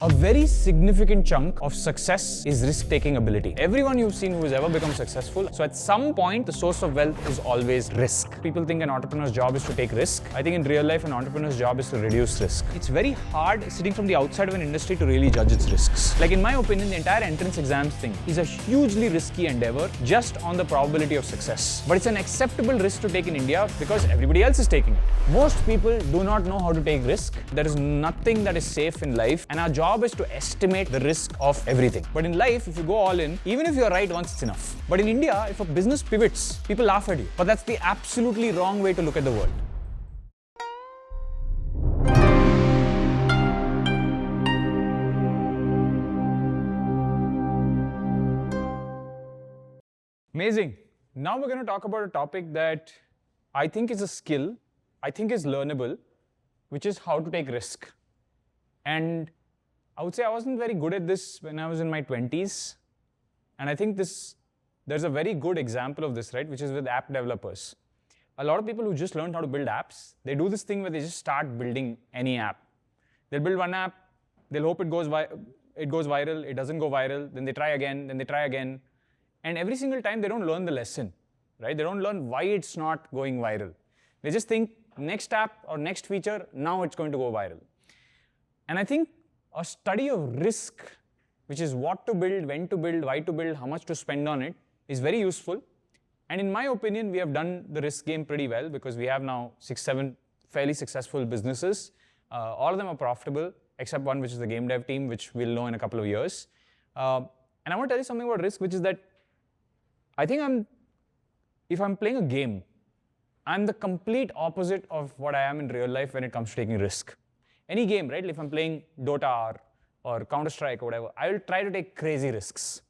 A very significant chunk of success is risk-taking ability. Everyone you've seen who has ever become successful, so at some point, the source of wealth is always risk. People think an entrepreneur's job is to take risk. I think in real life, an entrepreneur's job is to reduce risk. It's very hard sitting from the outside of an industry to really judge its risks. Like in my opinion, the entire entrance exams thing is a hugely risky endeavor just on the probability of success. But it's an acceptable risk to take in India because everybody else is taking it. Most people do not know how to take risk. There is nothing that is safe in life, and our job is to estimate the risk of everything. But in life, if you go all in, even if you're right once, it's enough. But in India, if a business pivots, people laugh at you. But that's the absolutely wrong way to look at the world. Amazing. Now we're going to talk about a topic that I think is a skill, I think is learnable, which is how to take risk. And I would say I wasn't very good at this when I was in my 20s. And I think there's a very good example of this, right, which is with app developers. A lot of people who just learned how to build apps, they do this thing where they just start building any app. They'll build one app, they'll hope it goes viral, it doesn't go viral, then they try again, then they try again. And every single time they don't learn the lesson, right? They don't learn why it's not going viral. They just think next app or next feature, now it's going to go viral. And I think a study of risk, which is what to build, when to build, why to build, how much to spend on it, is very useful. And in my opinion, we have done the risk game pretty well because we have now 6-7 fairly successful businesses. All of them are profitable, except one, which is the game dev team, which we'll know in a couple of years. And I want to tell you something about risk, which is that I think if I'm playing a game, I'm the complete opposite of what I am in real life when it comes to taking risk. Any game, right? If I'm playing Dota or Counter-Strike or whatever, I will try to take crazy risks,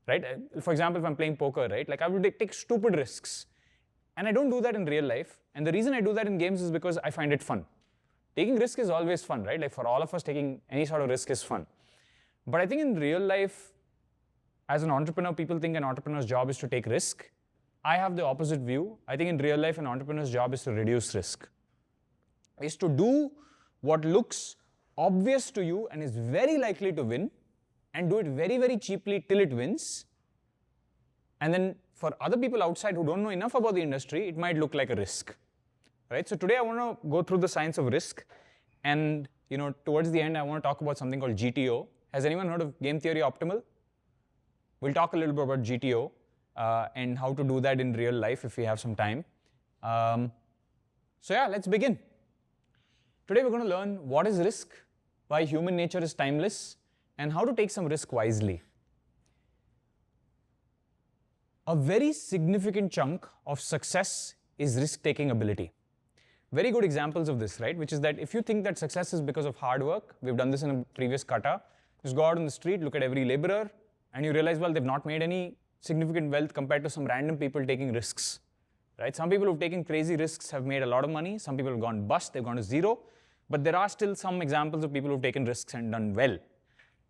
right? For example, if I'm playing poker, right? Like I will take stupid risks. And I don't do that in real life. And the reason I do that in games is because I find it fun. Taking risk is always fun, right? Like for all of us, taking any sort of risk is fun. But I think in real life, as an entrepreneur, people think an entrepreneur's job is to take risk. I have the opposite view. I think in real life, an entrepreneur's job is to reduce risk. Is to do what looks obvious to you and is very likely to win and do it very, very cheaply till it wins. And then for other people outside who don't know enough about the industry, it might look like a risk, right? So today I want to go through the science of risk. And towards the end, I want to talk about something called GTO. Has anyone heard of game theory optimal? We'll talk a little bit about GTO and how to do that in real life if we have some time. So yeah, let's begin. Today we're going to learn what is risk, why human nature is timeless, and how to take some risk wisely. A very significant chunk of success is risk-taking ability. Very good examples of this, right? Which is that if you think that success is because of hard work, we've done this in a previous Kata, just go out on the street, look at every laborer, and you realize, well, they've not made any significant wealth compared to some random people taking risks, right? Some people who've taken crazy risks have made a lot of money. Some people have gone bust, they've gone to zero. But there are still some examples of people who've taken risks and done well.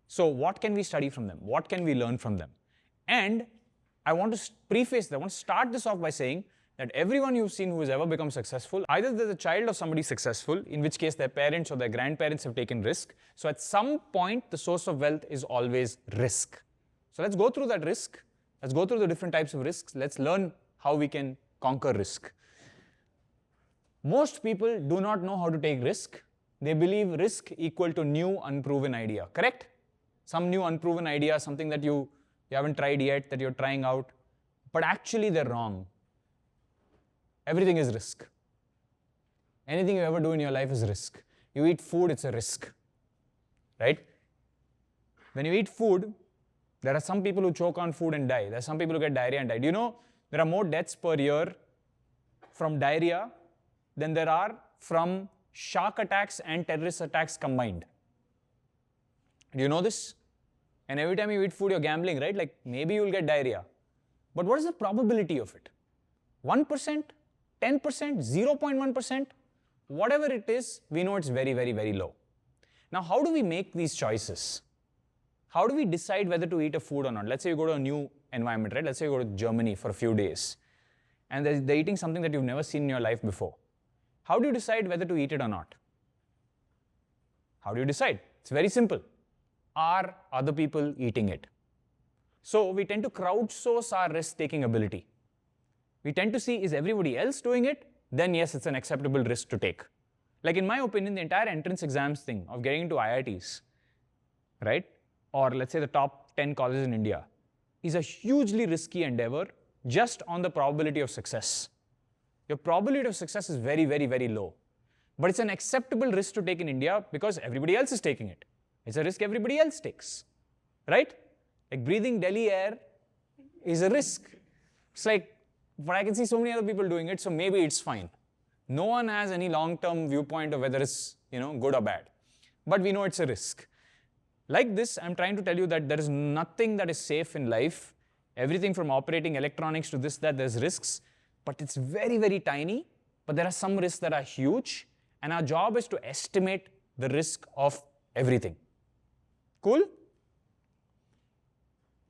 So what can we study from them? What can we learn from them? And I want to preface that. I want to start this off by saying that everyone you've seen who has ever become successful, either they're the child of somebody successful, in which case their parents or their grandparents have taken risk. So at some point, the source of wealth is always risk. So let's go through that risk. Let's go through the different types of risks. Let's learn how we can conquer risk. Most people do not know how to take risk. They believe risk equal to new unproven idea, correct? Some new unproven idea, something that you haven't tried yet, that you're trying out. But actually they're wrong. Everything is risk. Anything you ever do in your life is risk. You eat food, it's a risk, right? When you eat food, there are some people who choke on food and die. There are some people who get diarrhea and die. Do you know there are more deaths per year from diarrhea than there are from shark attacks and terrorist attacks combined? Do you know this? And every time you eat food, you're gambling, right? Like maybe you'll get diarrhea. But what is the probability of it? 1%, 10%, 0.1%? Whatever it is, we know it's very, very, very low. Now, how do we make these choices? How do we decide whether to eat a food or not? Let's say you go to a new environment, right? Let's say you go to Germany for a few days and they're eating something that you've never seen in your life before. How do you decide whether to eat it or not? How do you decide? It's very simple. are other people eating it? So we tend to crowdsource our risk-taking ability. We tend to see, is everybody else doing it? Then yes, it's an acceptable risk to take. Like in my opinion, the entire entrance exams thing of getting into IITs, right? Or let's say the top 10 colleges in India, is a hugely risky endeavor just on the probability of success. Your probability of success is very, very, very low. But it's an acceptable risk to take in India because everybody else is taking it. It's a risk everybody else takes, right? Like breathing Delhi air is a risk. It's like, but I can see so many other people doing it, so maybe it's fine. No one has any long-term viewpoint of whether it's good or bad. But we know it's a risk. Like this, I'm trying to tell you that there is nothing that is safe in life. Everything from operating electronics to this, that, there's risks. But it's very, very tiny. But there are some risks that are huge. And our job is to estimate the risk of everything. Cool?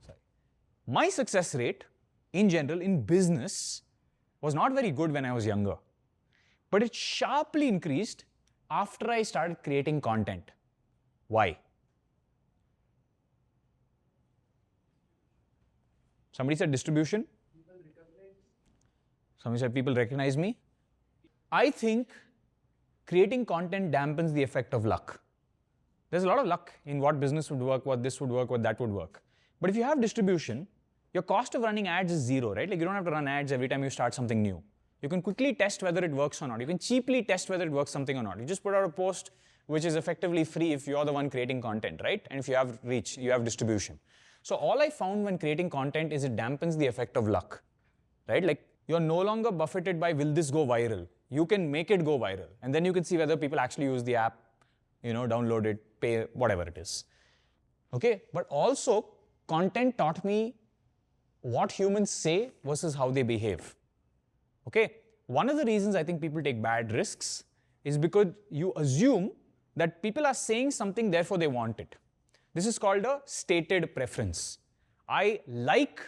Sorry. My success rate, in general, in business, was not very good when I was younger. But it sharply increased after I started creating content. Why? Somebody said distribution. Somebody said people recognize me. I think creating content dampens the effect of luck. There's a lot of luck in what business would work, what this would work, what that would work. But if you have distribution, your cost of running ads is zero, right? Like you don't have to run ads every time you start something new. You can quickly test whether it works or not. You can cheaply test whether it works something or not. You just put out a post which is effectively free if you're the one creating content, right? And if you have reach, you have distribution. So all I found when creating content is it dampens the effect of luck, right? Like you're no longer buffeted by will this go viral? You can make it go viral. And then you can see whether people actually use the app, download it, pay, whatever it is. Okay, but also content taught me what humans say versus how they behave. Okay, one of the reasons I think people take bad risks is because you assume that people are saying something, therefore they want it. This is called a stated preference. I like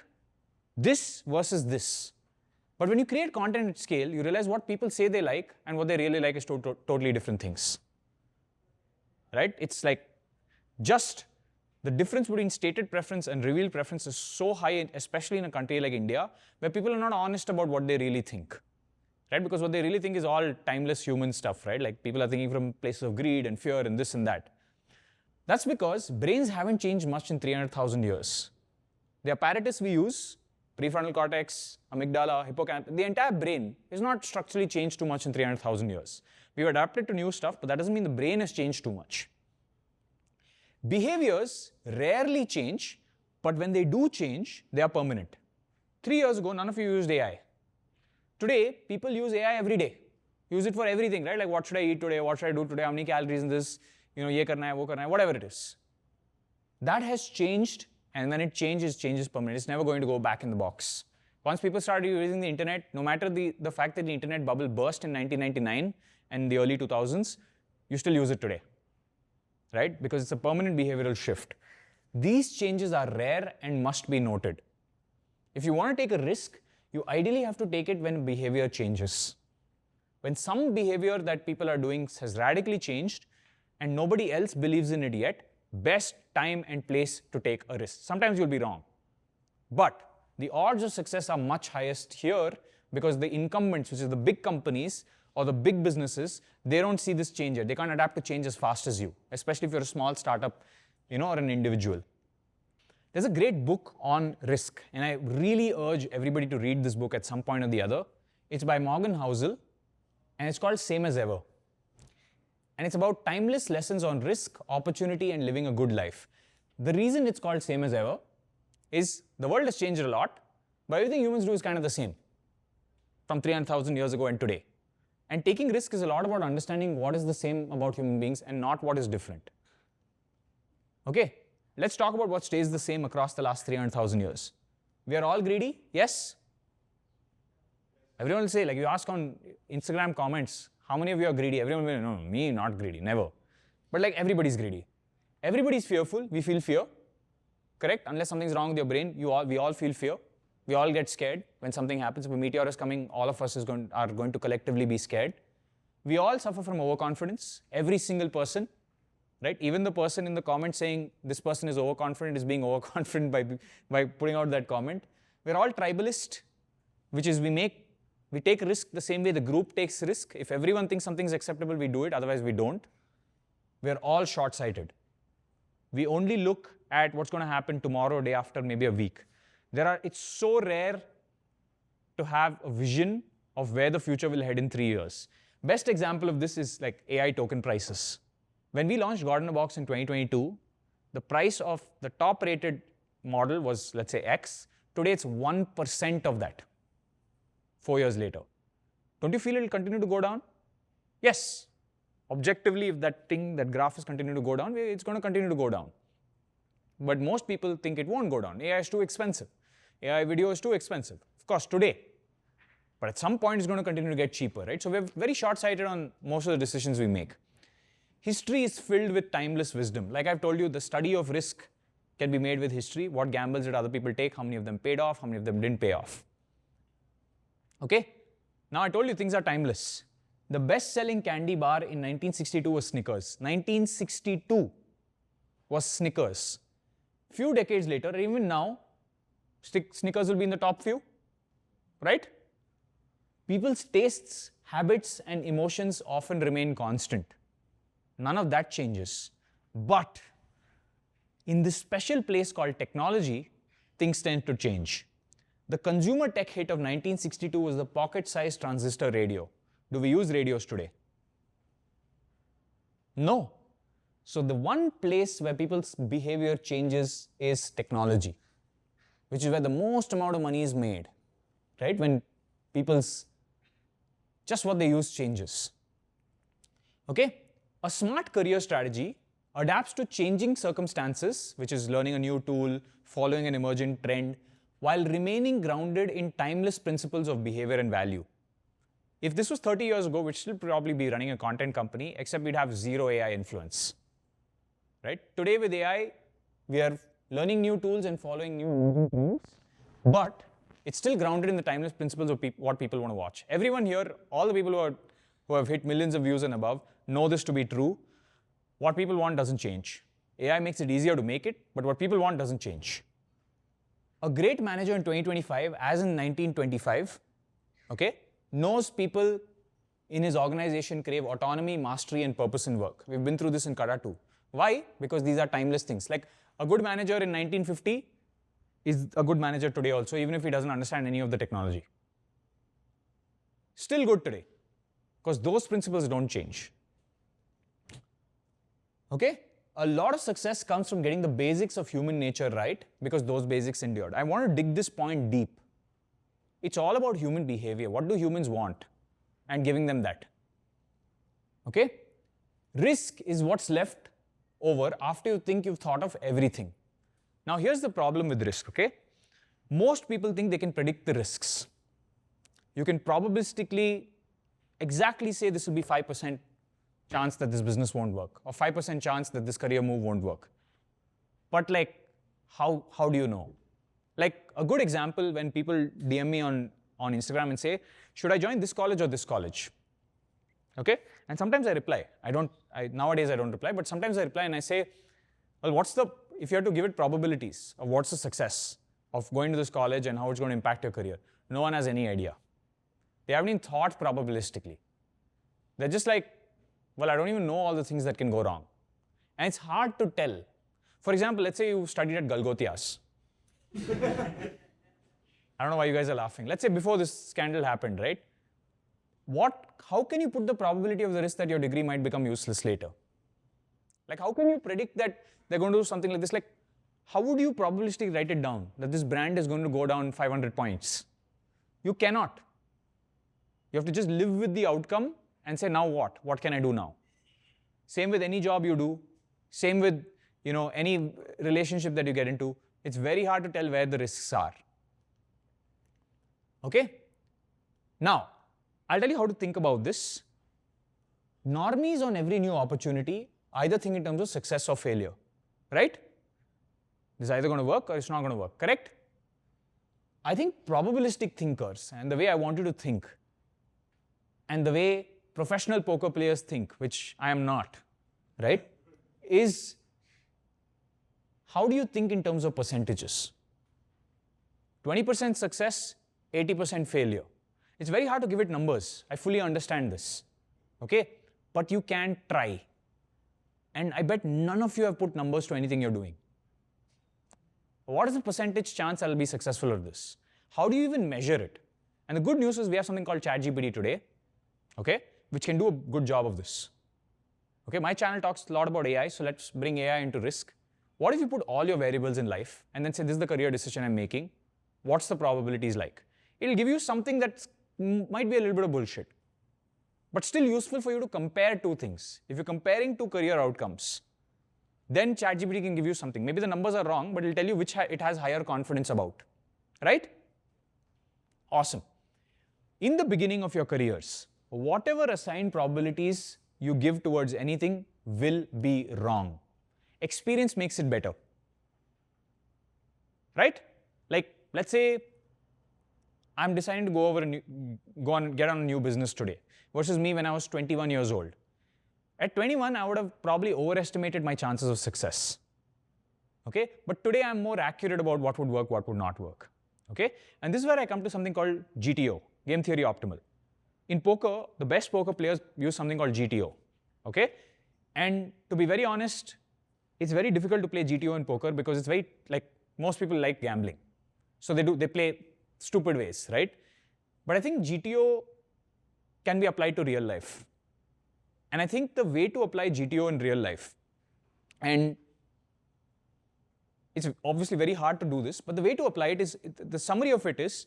this versus this. But when you create content at scale, you realize what people say they like and what they really like is totally different things. Right? It's like just the difference between stated preference and revealed preference is so high, especially in a country like India, where people are not honest about what they really think. Right? Because what they really think is all timeless human stuff, right? Like people are thinking from places of greed and fear and this and that. That's because brains haven't changed much in 300,000 years. The apparatus we use, prefrontal cortex, amygdala, hippocampus, the entire brain is not structurally changed too much in 300,000 years. We've adapted to new stuff, but that doesn't mean the brain has changed too much. Behaviors rarely change, but when they do change, they are permanent. 3 years ago, none of you used AI. Today, people use AI every day. Use it for everything, right? Like what should I eat today? What should I do today? How many calories in this? Ye karna hai, wo karna hai, whatever it is. That has changed, and when it changes permanently. It's never going to go back in the box. Once people started using the internet, no matter the fact that the internet bubble burst in 1999 and the early 2000s, you still use it today, right? Because it's a permanent behavioral shift. These changes are rare and must be noted. If you want to take a risk, you ideally have to take it when behavior changes. When some behavior that people are doing has radically changed and nobody else believes in it yet, best time and place to take a risk. Sometimes you'll be wrong. But the odds of success are much highest here because the incumbents, which is the big companies or the big businesses, they don't see this change yet. They can't adapt to change as fast as you, especially if you're a small startup, or an individual. There's a great book on risk, and I really urge everybody to read this book at some point or the other. It's by Morgan Housel, and it's called Same as Ever. And it's about timeless lessons on risk, opportunity, and living a good life. The reason it's called Same as Ever is the world has changed a lot, but everything humans do is kind of the same from 300,000 years ago and today. And taking risk is a lot about understanding what is the same about human beings and not what is different. Okay, let's talk about what stays the same across the last 300,000 years. We are all greedy, yes? Everyone will say, like you ask on Instagram comments, how many of you are greedy? Everyone will say, no, me not greedy, never. But like everybody's greedy. Everybody's fearful, we feel fear, correct? Unless something's wrong with your brain, we all feel fear. We all get scared when something happens. If a meteor is coming, all of us are going to collectively be scared. We all suffer from overconfidence, every single person. right? Even the person in the comment saying this person is overconfident is being overconfident by putting out that comment. We're all tribalist, which is we take risk the same way the group takes risk. If everyone thinks something is acceptable, we do it, otherwise we don't. We're all short-sighted. We only look at what's going to happen tomorrow, day after, maybe a week. It's so rare to have a vision of where the future will head in 3 years. Best example of this is like AI token prices. When we launched God in a Box in 2022, the price of the top-rated model was, let's say, X. Today, it's 1% of that 4 years later. Don't you feel it will continue to go down? Yes. Objectively, if that graph is continuing to go down, it's going to continue to go down. But most people think it won't go down. AI is too expensive. AI video is too expensive. Of course, today. But at some point, it's going to continue to get cheaper, right? So we're very short-sighted on most of the decisions we make. History is filled with timeless wisdom. Like I've told you, the study of risk can be made with history. What gambles did other people take? How many of them paid off? How many of them didn't pay off? Okay? Now I told you things are timeless. The best-selling candy bar in 1962 was Snickers. 1962 was Snickers. Few decades later, even now, Snickers will be in the top few, right? People's tastes, habits, and emotions often remain constant. None of that changes. But in this special place called technology, things tend to change. The consumer tech hit of 1962 was the pocket-sized transistor radio. Do we use radios today? No. So the one place where people's behavior changes is technology, which is where the most amount of money is made, right? When just what they use changes. Okay? A smart career strategy adapts to changing circumstances, which is learning a new tool, following an emergent trend, while remaining grounded in timeless principles of behavior and value. If this was 30 years ago, we'd still probably be running a content company, except we'd have zero AI influence. Right? Today with AI, we are learning new tools and following new tools, but it's still grounded in the timeless principles of what people want to watch. Everyone here, all the people who have hit millions of views and above, know this to be true. What people want doesn't change. AI makes it easier to make it, but what people want doesn't change. A great manager in 2025, as in 1925, okay, knows people in his organization crave autonomy, mastery, and purpose in work. We've been through this in Kata too. Why? Because these are timeless things. Like a good manager in 1950 is a good manager today also, even if he doesn't understand any of the technology. Still good today, because those principles don't change. Okay? A lot of success comes from getting the basics of human nature right, because those basics endured. I want to dig this point deep. It's all about human behavior. What do humans want? And giving them that. Okay? Risk is what's left over after you think you've thought of everything. Now here's the problem with risk, okay? Most people think they can predict the risks. You can probabilistically exactly say this will be 5% chance that this business won't work, or 5% chance that this career move won't work. But like, how do you know? Like a good example, when people DM me on Instagram and say, should I join this college or this college? Okay? And sometimes I reply. Nowadays I don't reply, but sometimes I reply and I say, well, if you have to give it probabilities of what's the success of going to this college and how it's going to impact your career, no one has any idea. They haven't even thought probabilistically. They're just like, well, I don't even know all the things that can go wrong. And it's hard to tell. For example, let's say you studied at Galgotias. I don't know why you guys are laughing. Let's say before this scandal happened, right? How can you put the probability of the risk that your degree might become useless later? Like, how can you predict that they're going to do something like this? Like, how would you probabilistically write it down, that this brand is going to go down 500 points? You cannot. You have to just live with the outcome and say, now what? What can I do now? Same with any job you do. Same with any relationship that you get into. It's very hard to tell where the risks are. Okay? Now, I'll tell you how to think about this. Normies on every new opportunity either think in terms of success or failure, right? This is either going to work or it's not going to work, correct? I think probabilistic thinkers, and the way I want you to think, and the way professional poker players think, which I am not, right, is how do you think in terms of percentages? 20% success, 80% failure. It's very hard to give it numbers. I fully understand this. Okay? But you can try. And I bet none of you have put numbers to anything you're doing. What is the percentage chance I'll be successful at this? How do you even measure it? And the good news is we have something called ChatGPT today, okay, which can do a good job of this. Okay, my channel talks a lot about AI, so let's bring AI into risk. What if you put all your variables in life and then say, this is the career decision I'm making? What's the probabilities like? It'll give you something that might be a little bit of bullshit, but still useful for you to compare two things. If you're comparing two career outcomes, then ChatGPT can give you something. Maybe the numbers are wrong, but it'll tell you which it has higher confidence about, right? Awesome. In the beginning of your careers, whatever assigned probabilities you give towards anything will be wrong. Experience makes it better, right? Like, let's say I'm deciding to get on a new business today versus me when I was 21 years old. At 21, I would have probably overestimated my chances of success. Okay? But today, I'm more accurate about what would work, what would not work. Okay? And this is where I come to something called GTO, Game Theory Optimal. In poker, the best poker players use something called GTO. Okay? And to be very honest, it's very difficult to play GTO in poker because it's very, like, most people like gambling. So they play stupid ways, right? But I think GTO can be applied to real life. And I think the way to apply GTO in real life, and it's obviously very hard to do this, but the way to apply it is, the summary of it is,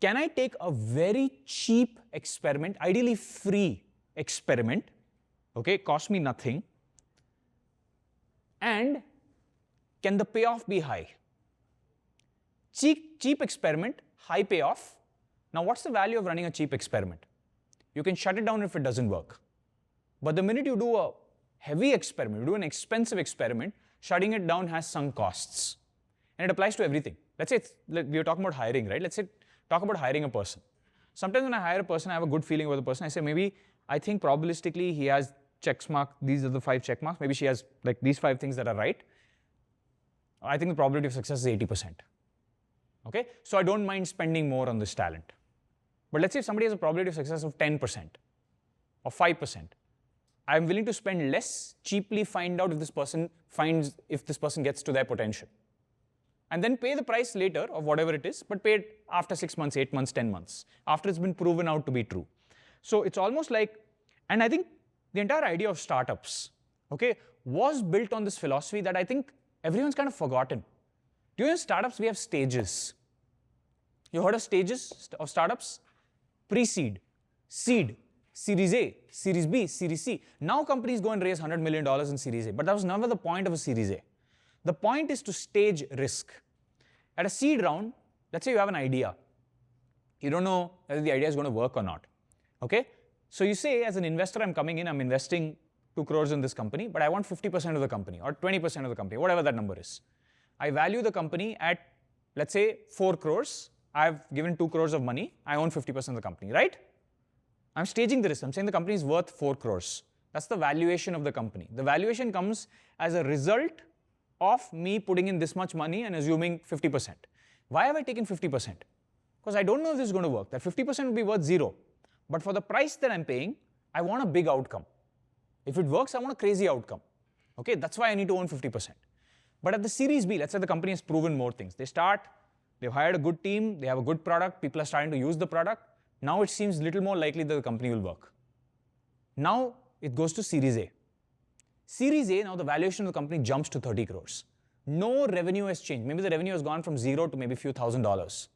can I take a very cheap experiment, ideally free experiment, okay, cost me nothing, and can the payoff be high? Cheap experiment, high payoff. Now, what's the value of running a cheap experiment? You can shut it down if it doesn't work. But the minute you do a heavy experiment, you do an expensive experiment, shutting it down has sunk costs. And it applies to everything. Let's say we were talking about hiring, right? Let's say talk about hiring a person. Sometimes when I hire a person, I have a good feeling about the person. I say, maybe I think probabilistically he has check mark. These are the 5 check marks. Maybe she has like these 5 things that are right. I think the probability of success is 80%. Okay? So I don't mind spending more on this talent. But let's say if somebody has a probability of success of 10% or 5%. I'm willing to spend less, cheaply find out if this person gets to their potential. And then pay the price later of whatever it is, but pay it after 6 months, 8 months, 10 months, after it's been proven out to be true. So it's almost like, and I think the entire idea of startups, okay, was built on this philosophy that I think everyone's kind of forgotten. Do you know in startups we have stages? You heard of stages of startups? Pre-seed, seed, Series A, Series B, Series C. Now companies go and raise $100 million in Series A, but that was never the point of a Series A. The point is to stage risk. At a seed round, let's say you have an idea. You don't know whether the idea is going to work or not. Okay? So you say, as an investor, I'm coming in, I'm investing 2 crores in this company, but I want 50% of the company or 20% of the company, whatever that number is. I value the company at, let's say, 4 crores. I've given 2 crores of money. I own 50% of the company, right? I'm staging the risk. I'm saying the company is worth 4 crores. That's the valuation of the company. The valuation comes as a result of me putting in this much money and assuming 50%. Why have I taken 50%? Because I don't know if this is going to work. That 50% would be worth 0. But for the price that I'm paying, I want a big outcome. If it works, I want a crazy outcome. Okay, that's why I need to own 50%. But at the Series B, let's say the company has proven more things. They've hired a good team, they have a good product, people are starting to use the product. Now it seems little more likely that the company will work. Now it goes to Series A. Series A, now the valuation of the company jumps to 30 crores. No revenue has changed. Maybe the revenue has gone from 0 to maybe a few $1,000s.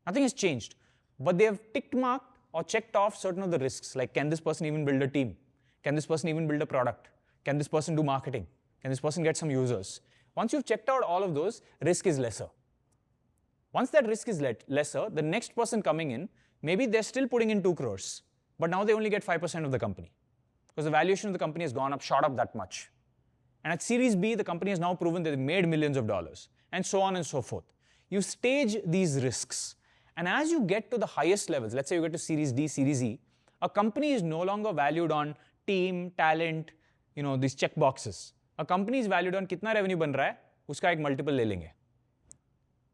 Nothing has changed. But they have ticked marked or checked off certain of the risks, like can this person even build a team? Can this person even build a product? Can this person do marketing? Can this person get some users? Once you've checked out all of those, risk is lesser. Once that risk is lesser, the next person coming in, maybe they're still putting in 2 crores, but now they only get 5% of the company because the valuation of the company has gone up, shot up that much. And at Series B, the company has now proven that they've made millions of dollars, and so on and so forth. You stage these risks. And as you get to the highest levels, let's say you get to Series D, Series E, a company is no longer valued on team, talent, these check boxes. a company is valued on कितना revenue बन रहा है, उसका एक multiple ले लेंगे.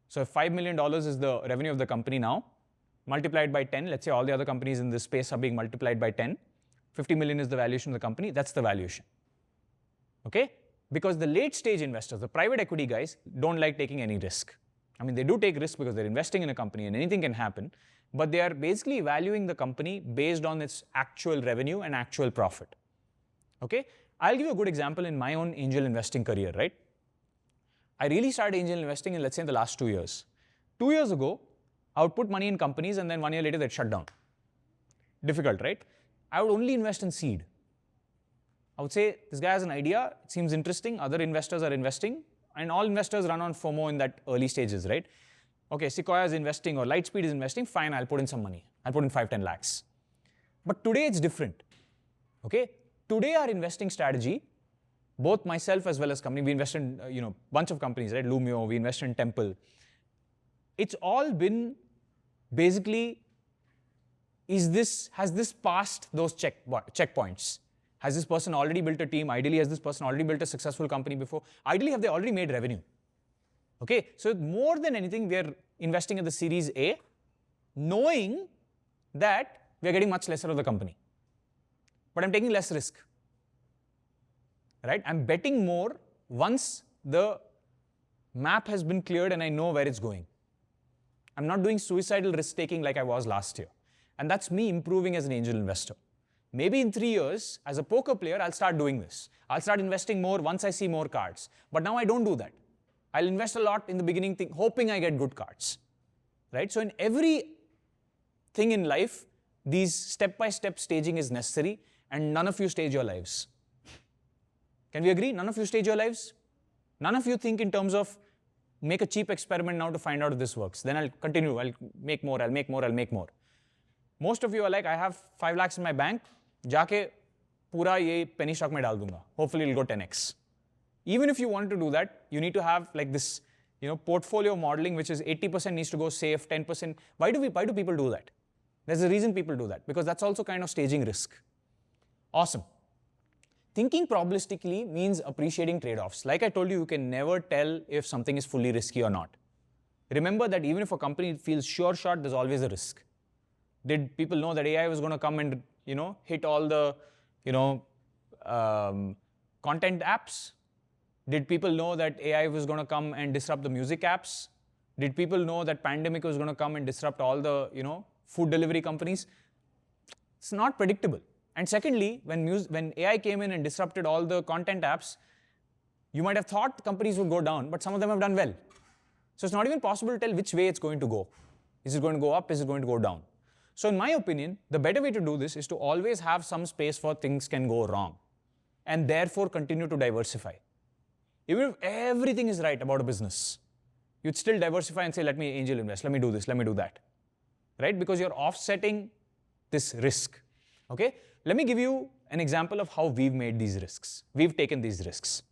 So if $5 million is the revenue of the company now, multiplied by 10, let's say all the other companies in this space are being multiplied by 10, 50 million is the valuation of the company, that's the valuation. Okay? Because the late stage investors, the private equity guys, don't like taking any risk. I mean, they do take risk because they're investing in a company and anything can happen, but they are basically valuing the company based on its actual revenue and actual profit. Okay? I'll give you a good example in my own angel investing career, right? I really started angel investing in, let's say, in the last 2 years. 2 years ago, I would put money in companies and then 1 year later they'd shut down. Difficult, right? I would only invest in seed. I would say, this guy has an idea, it seems interesting, other investors are investing, and all investors run on FOMO in that early stages, right? Okay, Sequoia is investing or Lightspeed is investing, fine, I'll put in some money. I'll put in 5-10 lakhs. But today it's different, okay? Today our investing strategy, both myself as well as company, we invest in bunch of companies, right? Lumio, we invest in Temple. It's all been basically, has this passed those checkpoints? Has this person already built a team? Ideally, has this person already built a successful company before? Ideally, have they already made revenue? Okay, so more than anything, we are investing in the Series A, knowing that we are getting much lesser of the company. But I'm taking less risk. Right? I'm betting more once the map has been cleared and I know where it's going. I'm not doing suicidal risk taking like I was last year. And that's me improving as an angel investor. Maybe in 3 years, as a poker player, I'll start doing this. I'll start investing more once I see more cards. But now I don't do that. I'll invest a lot in the beginning, hoping I get good cards. Right? So in every thing in life, these step-by-step staging is necessary, and none of you stage your lives. Can we agree? None of you stage your lives? None of you think in terms of make a cheap experiment now to find out if this works. Then I'll continue, I'll make more, I'll make more, I'll make more. Most of you are like, I have 5 lakhs in my bank, जाके पूरा ये penny stock में डाल दूंगा. Hopefully it'll go 10x. Even if you want to do that, you need to have like this, portfolio modeling, which is 80% needs to go safe, 10%. Why do people do that? There's a reason people do that, because that's also kind of staging risk. Awesome. Thinking probabilistically means appreciating trade-offs. Like I told you, you can never tell if something is fully risky or not. Remember that even if a company feels sure shot, there's always a risk. Did people know that AI was going to come and hit all the content apps? Did people know that AI was going to come and disrupt the music apps? Did people know that pandemic was going to come and disrupt all the food delivery companies? It's not predictable. And secondly, when AI came in and disrupted all the content apps, you might have thought companies would go down, but some of them have done well. So it's not even possible to tell which way it's going to go. Is it going to go up? Is it going to go down? So in my opinion, the better way to do this is to always have some space for things can go wrong, and therefore continue to diversify. Even if everything is right about a business, you'd still diversify and say, let me angel invest, let me do this, let me do that. Right? Because you're offsetting this risk. Okay? Let me give you an example of how we've made these risks. We've taken these risks.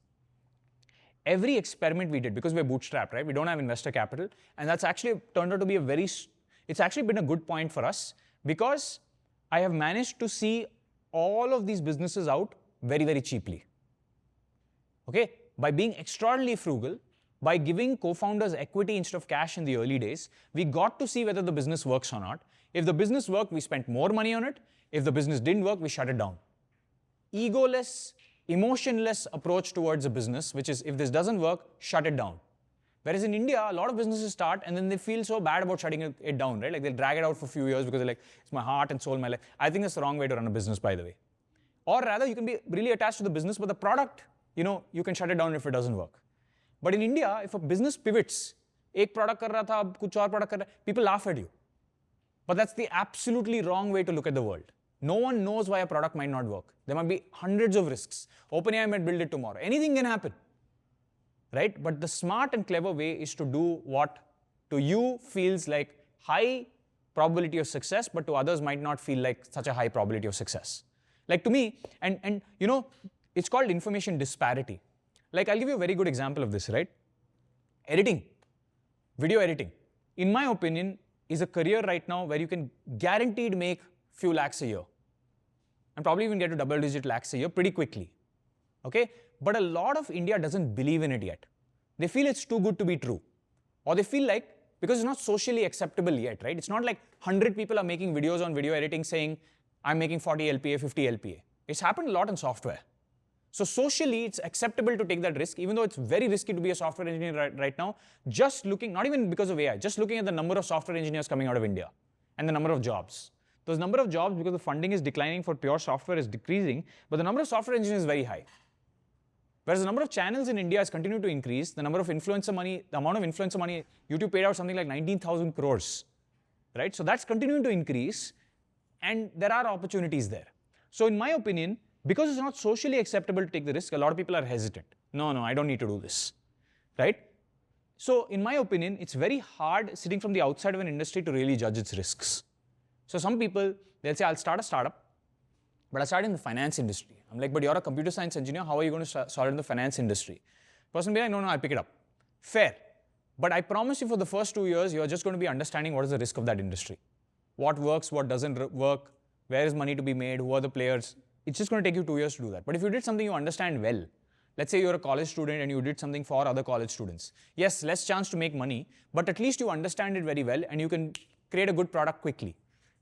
Every experiment we did, because we're bootstrapped, right? We don't have investor capital, and that's actually turned out to be it's actually been a good point for us, because I have managed to see all of these businesses out very, very cheaply. Okay? By being extraordinarily frugal, by giving co-founders equity instead of cash in the early days, we got to see whether the business works or not. If the business worked, we spent more money on it. If the business didn't work, we shut it down. Egoless, emotionless approach towards a business, which is if this doesn't work, shut it down. Whereas in India, a lot of businesses start and then they feel so bad about shutting it down, right? Like they'll drag it out for a few years because they're like, it's my heart and soul, my life. I think that's the wrong way to run a business, by the way. Or rather, you can be really attached to the business, but the product, you can shut it down if it doesn't work. But in India, if a business pivots, एक product कर रहा था, अब कुछ और product कर रहा है, people laugh at you. But that's the absolutely wrong way to look at the world. No one knows why a product might not work. There might be hundreds of risks. OpenAI might build it tomorrow. Anything can happen. Right? But the smart and clever way is to do what to you feels like high probability of success, but to others might not feel like such a high probability of success. Like to me, and it's called information disparity. Like I'll give you a very good example of this, right? Editing, video editing, in my opinion, is a career right now where you can guaranteed make few lakhs a year. And probably even get to double-digit lakhs a year pretty quickly. Okay? But a lot of India doesn't believe in it yet. They feel it's too good to be true. Or they feel like, because it's not socially acceptable yet, right? It's not like 100 people are making videos on video editing saying, I'm making 40 LPA, 50 LPA. It's happened a lot in software. So socially, it's acceptable to take that risk, even though it's very risky to be a software engineer right now. Just looking, not even because of AI, just looking at the number of software engineers coming out of India and the number of jobs. Those number of jobs, because the funding is declining for pure software, is decreasing, but the number of software engineers is very high. Whereas the number of channels in India has continued to increase, the number of influencer money, the amount of influencer money, YouTube paid out something like 19,000 crores, right? So that's continuing to increase, and there are opportunities there. So in my opinion, because it's not socially acceptable to take the risk, a lot of people are hesitant. No, I don't need to do this, right? So in my opinion, it's very hard sitting from the outside of an industry to really judge its risks. So some people, they'll say, I'll start a startup, but I started in the finance industry. I'm like, but you're a computer science engineer, how are you going to start in the finance industry? Person will be like, no, I'll pick it up. Fair. But I promise you for the first 2 years, you're just going to be understanding what is the risk of that industry. What works, what doesn't work, where is money to be made, who are the players. It's just going to take you 2 years to do that. But if you did something you understand well, let's say you're a college student and you did something for other college students. Yes, less chance to make money, but at least you understand it very well and you can create a good product quickly.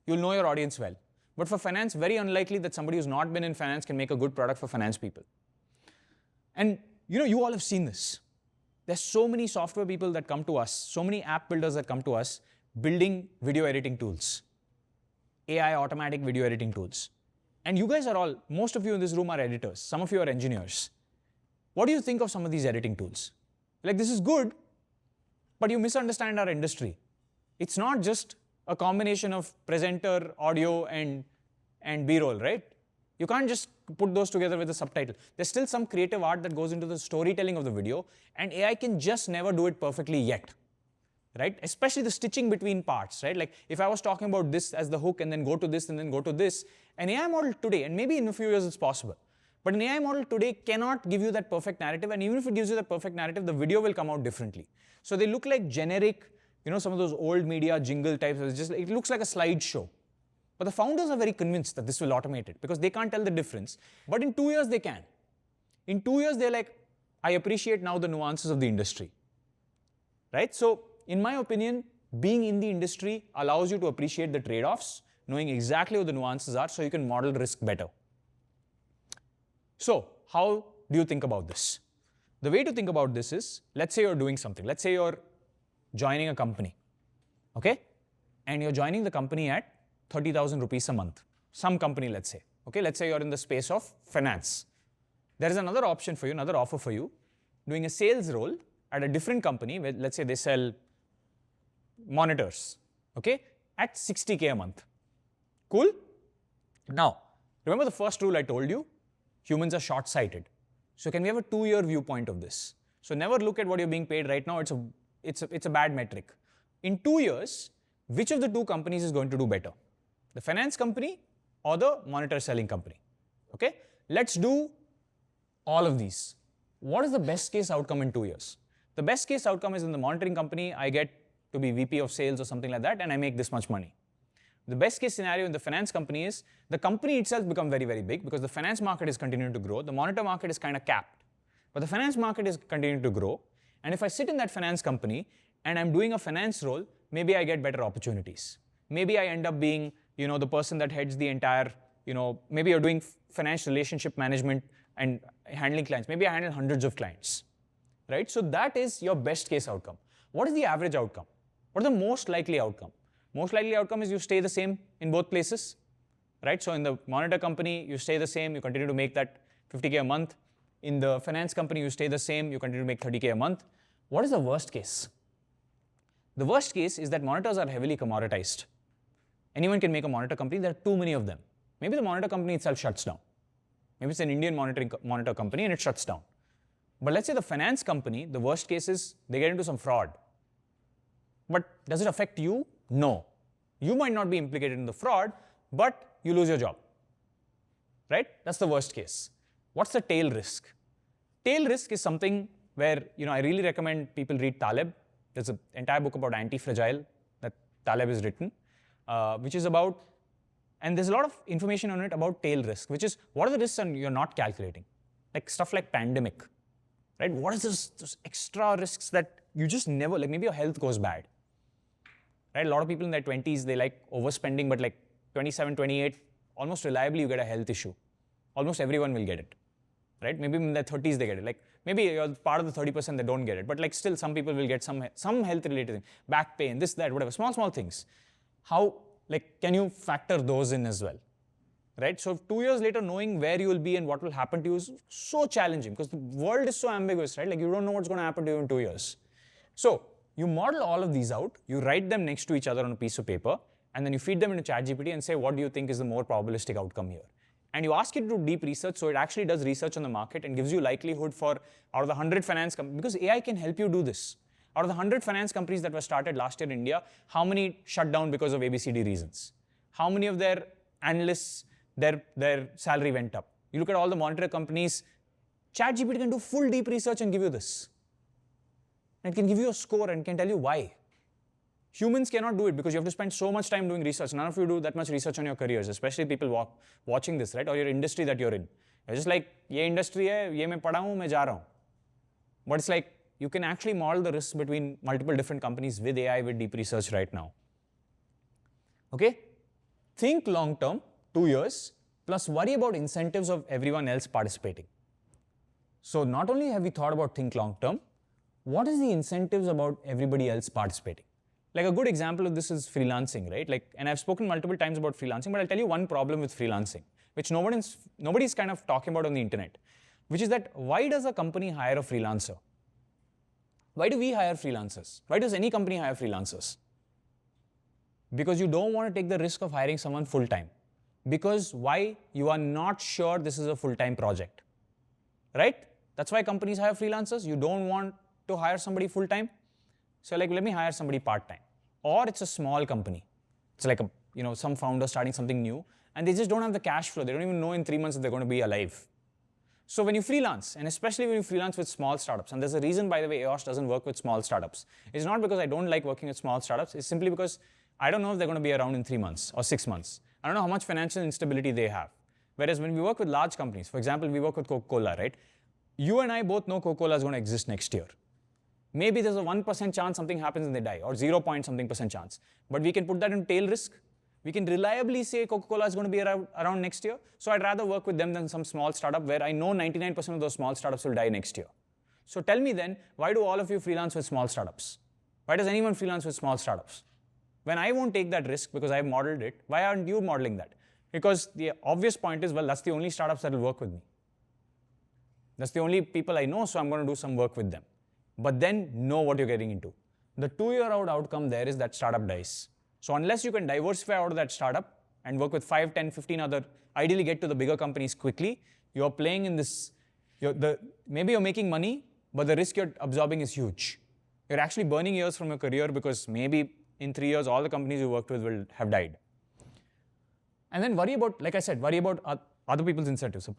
You'll know your audience well. But for finance, very unlikely that somebody who's not been in finance can make a good product for finance people. And you all have seen this. There's so many software people that come to us, so many app builders that come to us building video editing tools, AI automatic video editing tools. And you guys are all, most of you in this room are editors. Some of you are engineers. What do you think of some of these editing tools? Like, this is good, but you misunderstand our industry. It's not just a combination of presenter, audio, and B-roll, right? You can't just put those together with a subtitle. There's still some creative art that goes into the storytelling of the video, and AI can just never do it perfectly yet, right? Especially the stitching between parts, right? Like, if I was talking about this as the hook and then go to this and then go to this, an AI model today, and maybe in a few years it's possible, but an AI model today cannot give you that perfect narrative, and even if it gives you that perfect narrative, the video will come out differently. So they look like generic, some of those old media jingle types, it looks like a slideshow. But the founders are very convinced that this will automate it because they can't tell the difference. But in 2 years, they can. In 2 years, they're like, I appreciate now the nuances of the industry, right? So in my opinion, being in the industry allows you to appreciate the trade-offs, knowing exactly what the nuances are so you can model risk better. So how do you think about this? The way to think about this is, let's say you're doing something. Let's say you're joining a company, okay? And you're joining the company at 30,000 rupees a month. Some company, let's say. Okay, let's say you're in the space of finance. There is another option for you, another offer for you, doing a sales role at a different company where, let's say, they sell monitors, okay, at 60K a month. Cool? Now, remember the first rule I told you? Humans are short-sighted. So can we have a 2-year viewpoint of this? So never look at what you're being paid right now. It's a bad metric. In 2 years, which of the two companies is going to do better? The finance company or the monitor selling company? Okay? Let's do all of these. What is the best case outcome in 2 years? The best case outcome is in the monitoring company, I get to be VP of sales or something like that, and I make this much money. The best case scenario in the finance company is the company itself become very, very big because the finance market is continuing to grow. The monitor market is kind of capped, but the finance market is continuing to grow. And if I sit in that finance company and I'm doing a finance role, maybe I get better opportunities. Maybe I end up being, the person that heads the entire, maybe you're doing financial relationship management and handling clients. Maybe I handle hundreds of clients, right? So that is your best case outcome. What is the average outcome? What is the most likely outcome? Most likely outcome is you stay the same in both places, right? So in the monitor company, you stay the same, you continue to make that 50K a month. In the finance company, you stay the same, you continue to make 30K a month. What is the worst case? The worst case is that monitors are heavily commoditized. Anyone can make a monitor company. There are too many of them. Maybe the monitor company itself shuts down. Maybe it's an Indian monitor company and it shuts down. But let's say the finance company, the worst case is they get into some fraud. But does it affect you? No. You might not be implicated in the fraud, but you lose your job, right? That's the worst case. What's the tail risk? Tail risk is something where, I really recommend people read Taleb. There's an entire book about anti-fragile that Taleb has written, which is about, and there's a lot of information on it about tail risk, which is what are the risks you're not calculating? like stuff like pandemic, right? What is this extra risks that you just never, like maybe your health goes bad, right? A lot of people in their 20s, they like overspending, but like 27, 28, almost reliably you get a health issue. Almost everyone will get it, right? Maybe in their 30s they get it. Like maybe you're part of the 30% that don't get it, but like still some people will get some health related thing, back pain, this, that, whatever, small things. How, like, can you factor those in as well, right? So 2 years later, knowing where you will be and what will happen to you is so challenging because the world is so ambiguous, right? Like you don't know what's going to happen to you in 2 years. So you model all of these out, you write them next to each other on a piece of paper, and then you feed them into ChatGPT and say, what do you think is the more probabilistic outcome here? And you ask it to do deep research, so it actually does research on the market and gives you likelihood for, out of the 100 finance companies, because AI can help you do this. Out of the 100 finance companies that were started last year in India, how many shut down because of ABCD reasons? How many of their analysts, their salary went up? You look at all the monitor companies, ChatGPT can do full deep research and give you this. And it can give you a score and can tell you why. Humans cannot do it because you have to spend so much time doing research. None of you do that much research on your careers, especially people watching this, right? Or your industry that you're in. You're just like, ye industry hai, ye main pada hu, main ja raha hu. But it's like, you can actually model the risks between multiple different companies with AI, with deep research right now. Okay? Think long term, 2 years, plus worry about incentives of everyone else participating. So not only have we thought about think long term, what is the incentives about everybody else participating? Like a good example of this is freelancing, right? Like, and I've spoken multiple times about freelancing, but I'll tell you one problem with freelancing, which nobody's kind of talking about on the internet, which is that why does a company hire a freelancer? Why do we hire freelancers? Why does any company hire freelancers? Because you don't want to take the risk of hiring someone full-time. Because why? You are not sure this is a full-time project, right? That's why companies hire freelancers. You don't want to hire somebody full-time. So like, let me hire somebody part-time. Or it's a small company. It's like some founder starting something new and they just don't have the cash flow. They don't even know in 3 months if they're going to be alive. So when you freelance, and especially when you freelance with small startups, and there's a reason, by the way, Aeos doesn't work with small startups. It's not because I don't like working with small startups. It's simply because I don't know if they're going to be around in 3 months or 6 months. I don't know how much financial instability they have. Whereas when we work with large companies, for example, we work with Coca-Cola, right? You and I both know Coca-Cola is going to exist next year. Maybe there's a 1% chance something happens and they die, or 0 point something percent chance. But we can put that in tail risk. We can reliably say Coca-Cola is going to be around next year. So I'd rather work with them than some small startup where I know 99% of those small startups will die next year. So tell me then, why do all of you freelance with small startups? Why does anyone freelance with small startups? When I won't take that risk because I've modeled it, why aren't you modeling that? Because the obvious point is, well, that's the only startups that will work with me. That's the only people I know, so I'm going to do some work with them. But then know what you're getting into. The 2-year-old outcome there is that startup dies. So unless you can diversify out of that startup and work with 5, 10, 15 other, ideally get to the bigger companies quickly, you're playing in this, maybe you're making money, but the risk you're absorbing is huge. You're actually burning years from your career because maybe in 3 years, all the companies you worked with will have died. And then worry about, like I said, worry about other people's incentives.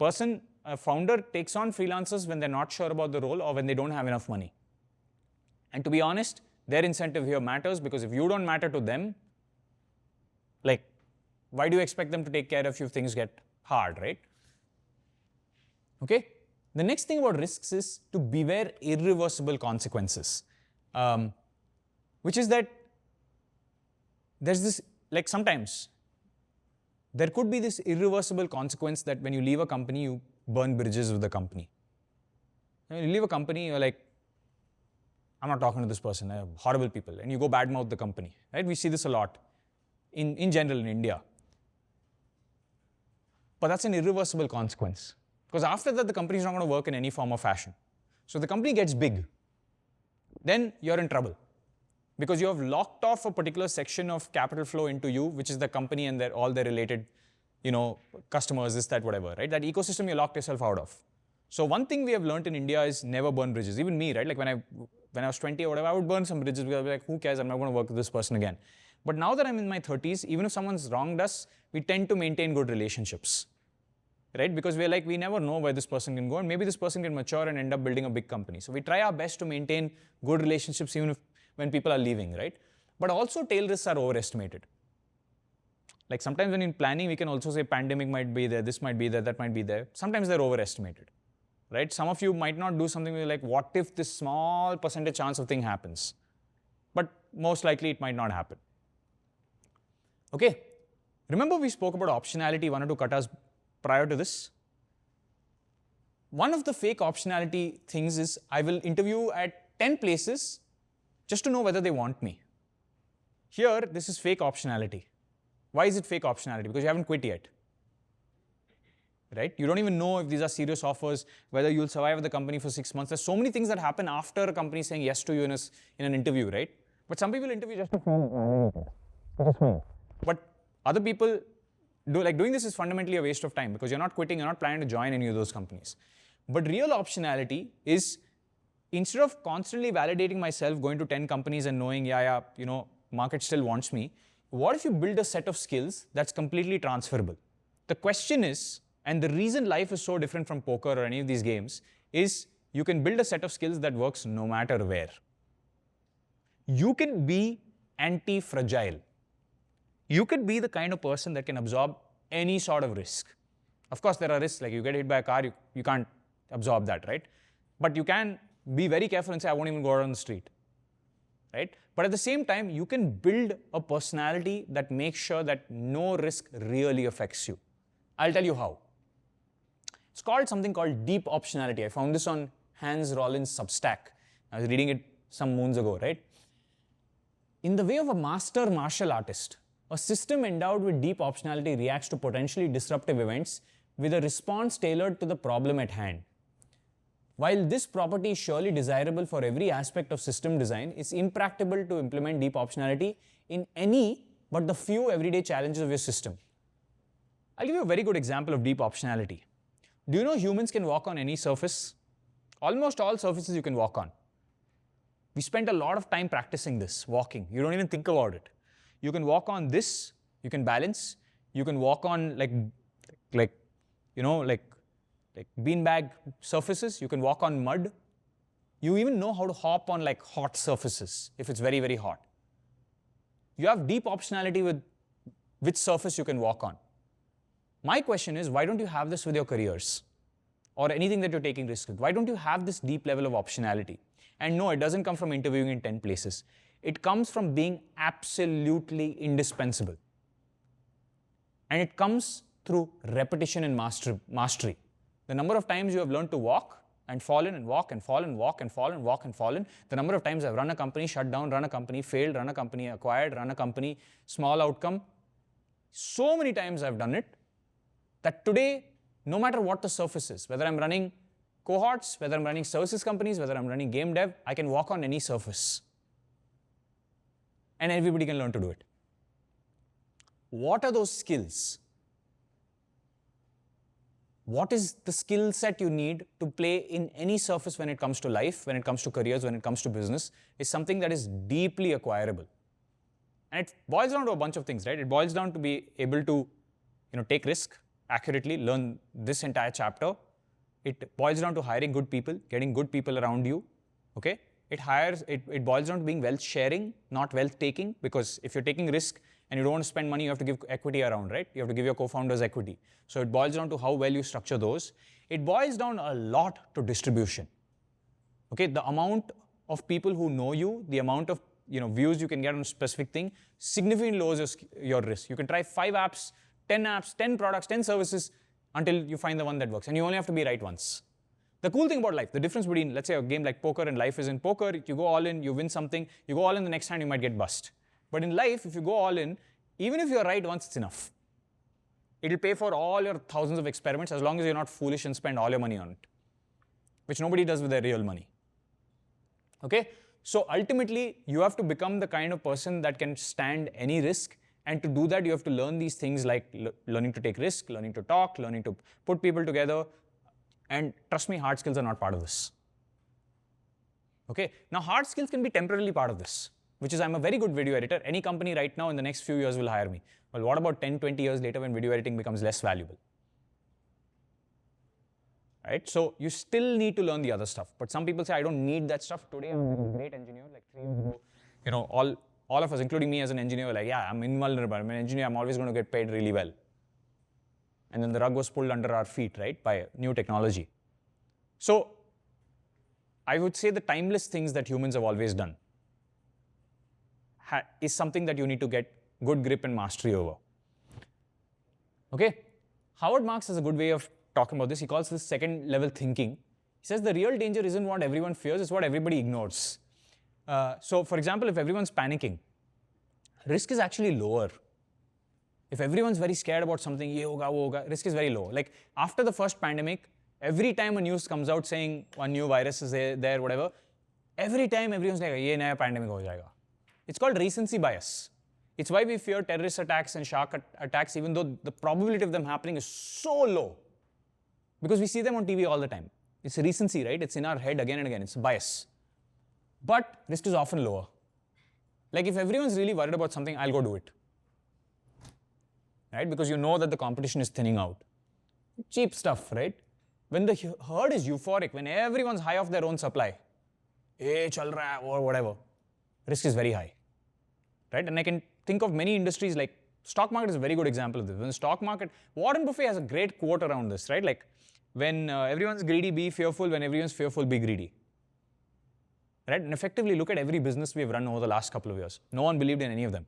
A founder takes on freelancers when they're not sure about the role or when they don't have enough money. And to be honest, their incentive here matters because if you don't matter to them, like, why do you expect them to take care of you if things get hard, right? Okay? The next thing about risks is to beware irreversible consequences, which is that there's this, like sometimes, there could be this irreversible consequence that when you leave a company, you burn bridges with the company. When you leave a company, you're like, I'm not talking to this person, they're horrible people, and you go badmouth the company, right? We see this a lot in general in India. But that's an irreversible consequence. Because after that, the company is not going to work in any form or fashion. So the company gets big, then you're in trouble. Because you have locked off a particular section of capital flow into you, which is the company and all their related, customers, this, that, whatever, right? That ecosystem you locked yourself out of. So one thing we have learned in India is never burn bridges. Even me, right? Like when I was 20 or whatever, I would burn some bridges because I'd be like, who cares? I'm not going to work with this person again. But now that I'm in my 30s, even if someone's wronged us, we tend to maintain good relationships, right? Because we're like, we never know where this person can go, and maybe this person can mature and end up building a big company. So we try our best to maintain good relationships even when people are leaving, right? But also tail risks are overestimated. Like sometimes when in planning, we can also say pandemic might be there, this might be there, that might be there. Sometimes they're overestimated, right? Some of you might not do something where you're like, what if this small percentage chance of thing happens? But most likely it might not happen. Okay, remember we spoke about optionality, 1 or 2 katas prior to this? One of the fake optionality things is I will interview at 10 places just to know whether they want me. Here, this is fake optionality. Why is it fake optionality? Because you haven't quit yet. Right? You don't even know if these are serious offers, whether you'll survive at the company for 6 months. There's so many things that happen after a company saying yes to you in an interview, right? But some people interview just to feel validated. But other people doing this is fundamentally a waste of time because you're not quitting, you're not planning to join any of those companies. But real optionality is instead of constantly validating myself, going to 10 companies and knowing, market still wants me, what if you build a set of skills that's completely transferable? The question is, and the reason life is so different from poker or any of these games, is you can build a set of skills that works no matter where. You can be anti-fragile. You could be the kind of person that can absorb any sort of risk. Of course, there are risks, like you get hit by a car, you can't absorb that, right? But you can be very careful and say, I won't even go out on the street, right? But at the same time, you can build a personality that makes sure that no risk really affects you. I'll tell you how. It's called something called deep optionality. I found this on Hans Rollin's Substack. I was reading it some moons ago, right? In the way of a master martial artist, a system endowed with deep optionality reacts to potentially disruptive events with a response tailored to the problem at hand. While this property is surely desirable for every aspect of system design, it's impractical to implement deep optionality in any but the few everyday challenges of your system. I'll give you a very good example of deep optionality. Do you know humans can walk on any surface? Almost all surfaces you can walk on. We spent a lot of time practicing this, walking. You don't even think about it. You can walk on this, you can balance. You can walk on like beanbag surfaces. You can walk on mud. You even know how to hop on like hot surfaces if it's very, very hot. You have deep optionality with which surface you can walk on. My question is, why don't you have this with your careers or anything that you're taking risks with? Why don't you have this deep level of optionality? And no, it doesn't come from interviewing in 10 places. It comes from being absolutely indispensable. And it comes through repetition and mastery. The number of times you have learned to walk and fallen and walk and fallen, walk and fallen, walk and fallen. The number of times I've run a company, shut down, run a company, failed, run a company, acquired, run a company, small outcome. So many times I've done it that today, no matter what the surface is, whether I'm running cohorts, whether I'm running services companies, whether I'm running game dev, I can walk on any surface. And everybody can learn to do it. What are those skills? What is the skill set you need to play in any surface when it comes to life, when it comes to careers, when it comes to business, is something that is deeply acquirable. And it boils down to a bunch of things, right? It boils down to be able to, take risk accurately, learn this entire chapter. It boils down to hiring good people, getting good people around you, okay? It boils down to being wealth sharing, not wealth taking, because if you're taking risk and you don't want to spend money, you have to give equity around, right? You have to give your co-founders equity. So it boils down to how well you structure those. It boils down a lot to distribution. Okay, the amount of people who know you, the amount of views you can get on a specific thing significantly lowers your risk. You can try 5 apps, 10 products, 10 services until you find the one that works. And you only have to be right once. The cool thing about life, the difference between, let's say, a game like poker and life is in poker, you go all in, you win something, you go all in, the next time you might get bust. But in life, if you go all in, even if you're right once, it's enough. It'll pay for all your thousands of experiments as long as you're not foolish and spend all your money on it, which nobody does with their real money. Okay? So ultimately, you have to become the kind of person that can stand any risk. And to do that, you have to learn these things like learning to take risk, learning to talk, learning to put people together. And trust me, hard skills are not part of this. Okay? Now, hard skills can be temporarily part of this, which is I'm a very good video editor. Any company right now in the next few years will hire me. Well, what about 10, 20 years later when video editing becomes less valuable? Right? So you still need to learn the other stuff. But some people say, I don't need that stuff. Today, I'm a great engineer. Like 3 years ago, all of us, including me as an engineer, were like, yeah, I'm invulnerable. I'm an engineer. I'm always going to get paid really well. And then the rug was pulled under our feet, right, by new technology. So I would say the timeless things that humans have always done is something that you need to get good grip and mastery over. Okay? Howard Marks has a good way of talking about this. He calls this second level thinking. He says the real danger isn't what everyone fears, it's what everybody ignores. So for example, if everyone's panicking, risk is actually lower. If everyone's very scared about something, ye hoga, wo hoga, risk is very low. Like after the first pandemic, every time a news comes out saying one new virus is there, whatever, every time everyone's like, ye naya pandemic ho jayega. It's called recency bias. It's why we fear terrorist attacks and shark attacks, even though the probability of them happening is so low. Because we see them on TV all the time. It's a recency, right? It's in our head again and again. It's a bias. But risk is often lower. Like if everyone's really worried about something, I'll go do it. Right? Because you know that the competition is thinning out. Cheap stuff, right? When the herd is euphoric, when everyone's high off their own supply, chal raha hai, or whatever, risk is very high. Right? And I can think of many industries like stock market is a very good example of this. When the stock market, Warren Buffett has a great quote around this, right? Like when everyone's greedy, be fearful. When everyone's fearful, be greedy. Right? And effectively look at every business we've run over the last couple of years. No one believed in any of them.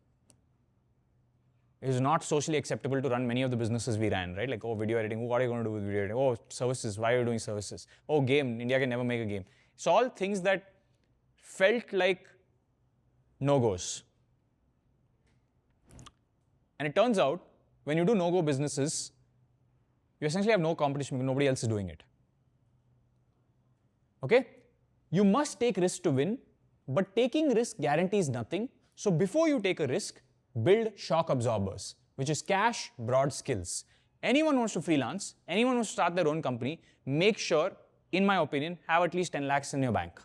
It is not socially acceptable to run many of the businesses we ran, right? Like, oh, video editing, what are you going to do with video editing? Oh, services, why are you doing services? Oh, game, India can never make a game. It's all things that felt like no-goes. And it turns out, when you do no-go businesses, you essentially have no competition because nobody else is doing it. Okay? You must take risk to win, but taking risk guarantees nothing. So before you take a risk, build shock absorbers, which is cash, broad skills. Anyone wants to freelance, anyone wants to start their own company, make sure, in my opinion, have at least 10 lakhs in your bank.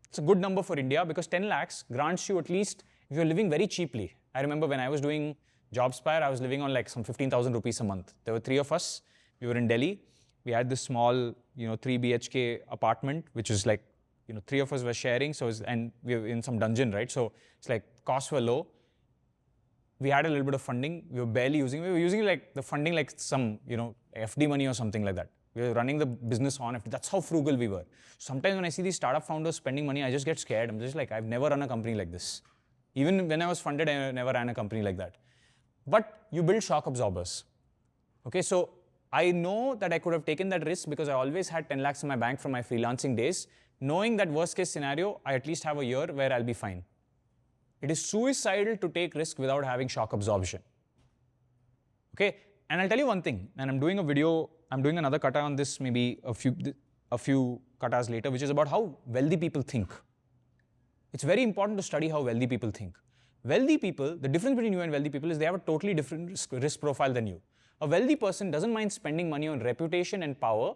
It's a good number for India because 10 lakhs grants you at least, if you're living very cheaply. I remember when I was doing JobSpire, I was living on like some 15,000 rupees a month. There were 3 of us. We were in Delhi. We had this small, 3 BHK apartment, which is like, 3 of us were sharing. And we were in some dungeon, right? So it's like costs were low. We had a little bit of funding. We were barely using. We were using like the funding like some, FD money or something like that. We were running the business on FD. That's how frugal we were. Sometimes when I see these startup founders spending money, I just get scared. I'm just like, I've never run a company like this. Even when I was funded, I never ran a company like that. But you build shock absorbers. Okay, so I know that I could have taken that risk because I always had 10 lakhs in my bank from my freelancing days, knowing that worst case scenario, I at least have a year where I'll be fine. It is suicidal to take risk without having shock absorption. Okay, and I'll tell you one thing, and I'm doing a video, I'm doing another kata on this maybe a few katas later, which is about how wealthy people think. It's very important to study how wealthy people think. Wealthy people, the difference between you and wealthy people is they have a totally different risk profile than you. A wealthy person doesn't mind spending money on reputation and power,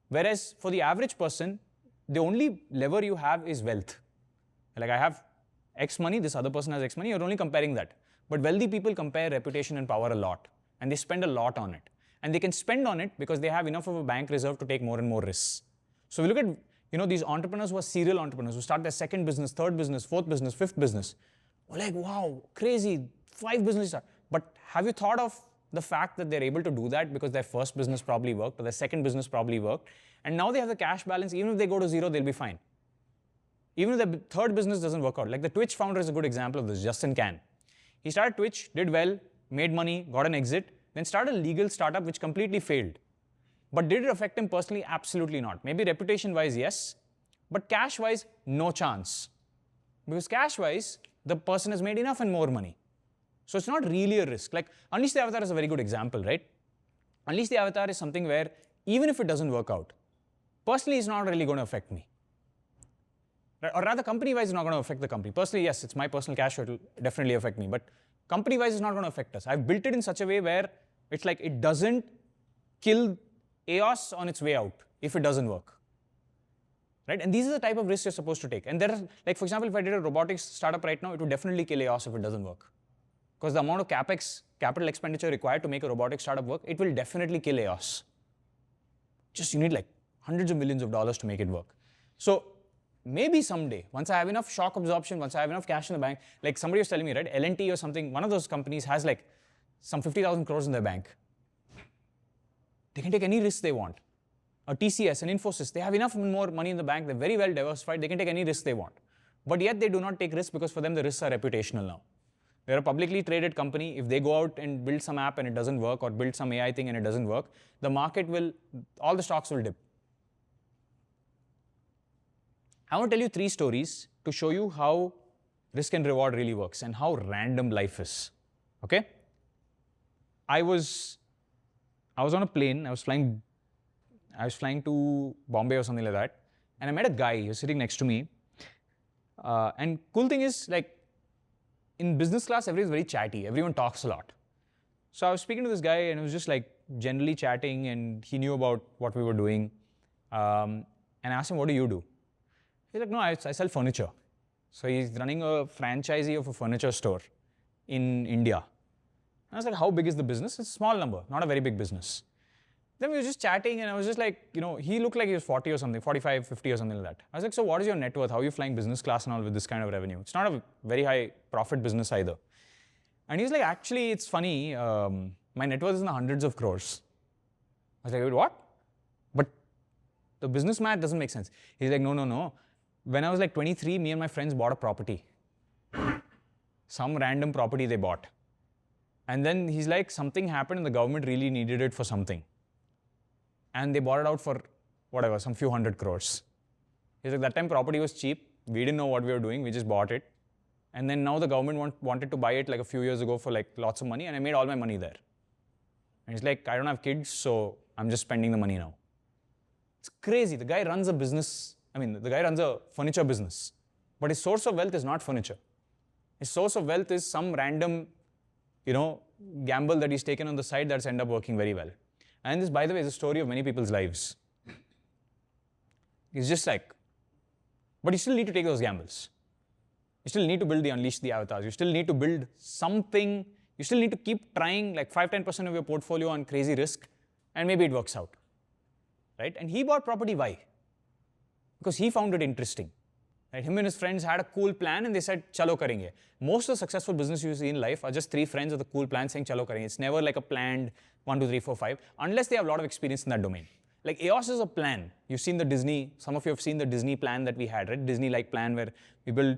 whereas for the average person, the only lever you have is wealth. Like I have X money, this other person has X money, you're only comparing that. But wealthy people compare reputation and power a lot, and they spend a lot on it. And they can spend on it because they have enough of a bank reserve to take more and more risks. So we look at these entrepreneurs who are serial entrepreneurs, who start their second business, third business, fourth business, fifth business. We're like, wow, crazy, 5 businesses. But have you thought of the fact that they're able to do that because their first business probably worked, or their second business probably worked, and now they have the cash balance, even if they go to zero, they'll be fine. Even if the third business doesn't work out. Like the Twitch founder is a good example of this, Justin Can. He started Twitch, did well, made money, got an exit, then started a legal startup which completely failed. But did it affect him personally? Absolutely not. Maybe reputation-wise, yes. But cash-wise, no chance. Because cash-wise, the person has made enough and more money. So it's not really a risk. Like Unleash the Avatar is a very good example, right? Unleash the Avatar is something where even if it doesn't work out, personally it's not really going to affect me. Or rather, company-wise it's not going to affect the company. Personally, yes, it's my personal cash, so it will definitely affect me. But company-wise it's not going to affect us. I've built it in such a way where it's like it doesn't kill Aeos on its way out if it doesn't work. Right? And these are the type of risks you're supposed to take. And there are, like for example, if I did a robotics startup right now, it would definitely kill Aeos if it doesn't work. Because the amount of capital expenditure required to make a robotics startup work, it will definitely kill Aeos. Just you need like hundreds of millions of dollars to make it work. So maybe someday, once I have enough shock absorption, once I have enough cash in the bank, like somebody was telling me, right, L&T or something, one of those companies has like some 50,000 crores in their bank. They can take any risk they want. a TCS, an Infosys, they have enough more money in the bank, they're very well diversified, they can take any risk they want. But yet they do not take risks because for them the risks are reputational now. They're a publicly traded company. If they go out and build some app and it doesn't work, or build some AI thing and it doesn't work, the market will, all the stocks will dip. I want to tell you 3 stories to show you how risk and reward really works and how random life is. Okay? I was on a plane. I was flying to Bombay or something like that, and I met a guy. He was sitting next to me. And cool thing is, like, in business class, everyone's very chatty. Everyone talks a lot. So I was speaking to this guy, and it was just like generally chatting, and he knew about what we were doing. And I asked him, "What do you do?" He's like, "No, I sell furniture." So he's running a franchisee of a furniture store in India. And I was like, "How big is the business?" It's a small number, not a very big business. Then we were just chatting, and I was just like, he looked like he was 40 or something, 45, 50 or something like that. I was like, "So what is your net worth? How are you flying business class and all with this kind of revenue?" It's not a very high profit business either. And he's like, "Actually, it's funny. My net worth is in the hundreds of crores." I was like, "Wait, what?" But the business math doesn't make sense. He's like, No. When I was like 23, me and my friends bought a property. Some random property they bought. And then he's like, something happened and the government really needed it for something. And they bought it out for whatever, some few hundred crores. He's like, that time property was cheap. We didn't know what we were doing. We just bought it. And then now the government wanted to buy it like a few years ago for like lots of money, and I made all my money there. And he's like, I don't have kids, so I'm just spending the money now. It's crazy. The guy runs a business. The guy runs a furniture business. But his source of wealth is not furniture. His source of wealth is some random, gamble that he's taken on the side that's ended up working very well. And this, by the way, is a story of many people's lives. It's just like, but you still need to take those gambles. You still need to build unleash the avatars. You still need to build something. You still need to keep trying like 5-10% of your portfolio on crazy risk, and maybe it works out. Right? And he bought property. Why? Because he found it interesting. Right? Him and his friends had a cool plan and they said, chalo karenge. Most of the successful business you see in life are just 3 friends with a cool plan saying, chalo karenge. It's never like a planned 1, 2, 3, 4, 5, unless they have a lot of experience in that domain. Like Aeos is a plan. You've seen the Disney, some of you have seen the Disney plan that we had, right? Disney-like plan where we build,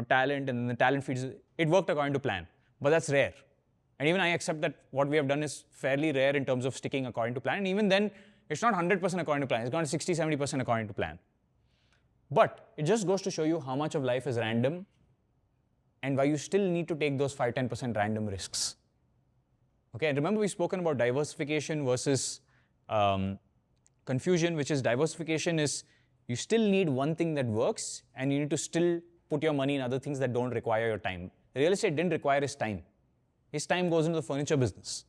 talent, and then the talent feeds. It worked according to plan, but that's rare. And even I accept that what we have done is fairly rare in terms of sticking according to plan. And even then, it's not 100% according to plan. It's gone 60, 70% according to plan. But it just goes to show you how much of life is random and why you still need to take those 5-10% random risks. Okay, and remember we've spoken about diversification versus confusion, which is diversification is you still need one thing that works and you need to still put your money in other things that don't require your time. Real estate didn't require his time. His time goes into the furniture business.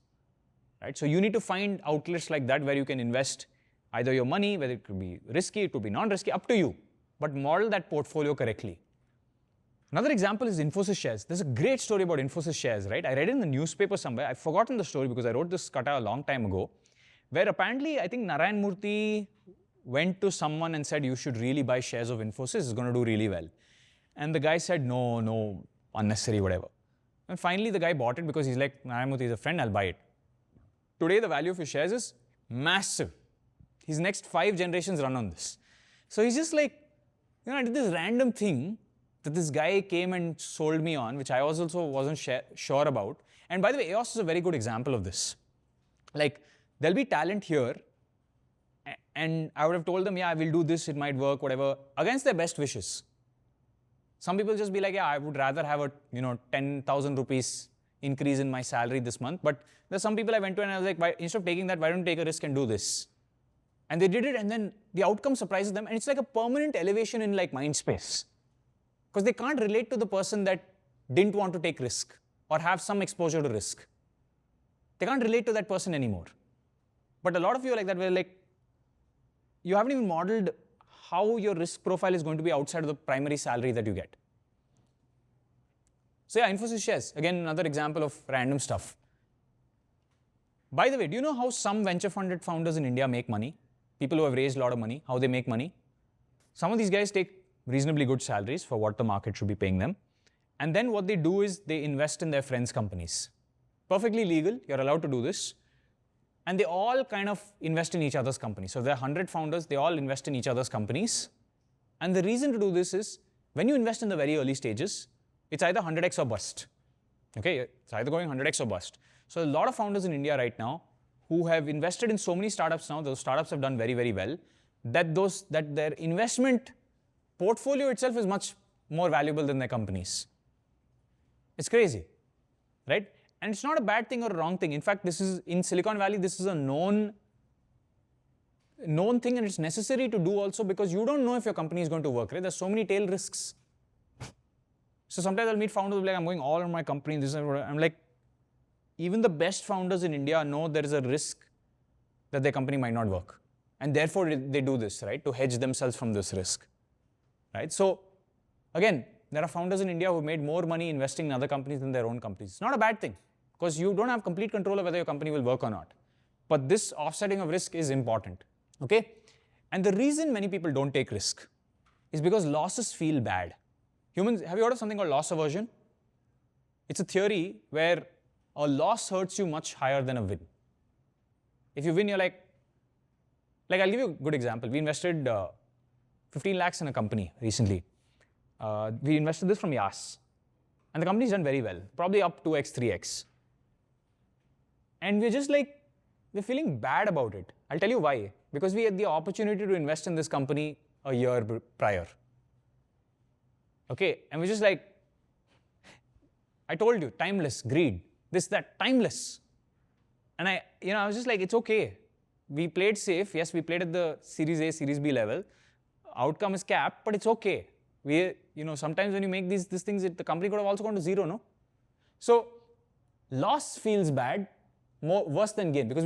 Right? So you need to find outlets like that where you can invest either your money, whether it could be risky, it could be non-risky, up to you. But model that portfolio correctly. Another example is Infosys shares. There's a great story about Infosys shares, right? I read it in the newspaper somewhere. I've forgotten the story because I wrote this Kata a long time ago, where apparently I think Narayan Murthy went to someone and said, you should really buy shares of Infosys. It's going to do really well. And the guy said, no, unnecessary, whatever. And finally, the guy bought it because he's like, Narayan Murthy is a friend, I'll buy it. Today, the value of his shares is massive. His next 5 generations run on this. So he's just like, I did this random thing that this guy came and sold me on, which I also wasn't sure about. And by the way, Aeos is a very good example of this. Like, there'll be talent here, and I would have told them, yeah, I will do this, it might work, whatever, against their best wishes. Some people just be like, yeah, I would rather have a 10,000 rupees increase in my salary this month. But there's some people I went to and I was like, instead of taking that, why don't you take a risk and do this? And they did it, and then the outcome surprises them, and it's like a permanent elevation in like mind space. Because they can't relate to the person that didn't want to take risk or have some exposure to risk. They can't relate to that person anymore. But a lot of you are like that, where like, you haven't even modeled how your risk profile is going to be outside of the primary salary that you get. So yeah, Infosys shares, again, another example of random stuff. By the way, do you know how some venture funded founders in India make money? People who have raised a lot of money, how they make money? Some of these guys take reasonably good salaries for what the market should be paying them. And then what they do is they invest in their friends' companies. Perfectly legal, you're allowed to do this. and they all kind of invest in each other's companies. So if there are 100 founders, they all invest in each other's companies. And the reason to do this is, when you invest in the very early stages, it's either 100x or bust. Okay, it's either going 100x or bust. So a lot of founders in India right now who have invested in so many startups now, those startups have done very, very well, that their investment portfolio itself is much more valuable than their companies. It's crazy, right? And it's not a bad thing or a wrong thing. In fact, this is in Silicon Valley, this is a known thing, and it's necessary to do also, because you don't know if your company is going to work, right? There's so many tail risks. So sometimes I'll meet founders like, I'm going all on my company. I'm like, even the best founders in India know there is a risk that their company might not work. And therefore they do this, right? To hedge themselves from this risk, right? So again, there are founders in India who made more money investing in other companies than their own companies. It's not a bad thing, because you don't have complete control of whether your company will work or not. But this offsetting of risk is important, okay? And the reason many people don't take risk is because losses feel bad. Humans, have you heard of something called loss aversion? It's a theory where a loss hurts you much higher than a win. If you win, you're like I'll give you a good example. We invested 15 lakhs in a company recently. We invested this from Aeos. And the company's done very well, probably up 2x, 3x. And we're just like, we're feeling bad about it. I'll tell you why. Because we had the opportunity to invest in this company a year prior. Okay, and we're just like, I told you, timeless, greed, this, that, timeless. And I was just like, it's okay. We played safe. Yes, we played at the Series A, Series B level. Outcome is capped, but it's okay. Sometimes when you make these things, the company could have also gone to zero, no? So loss feels bad, worse than gain, because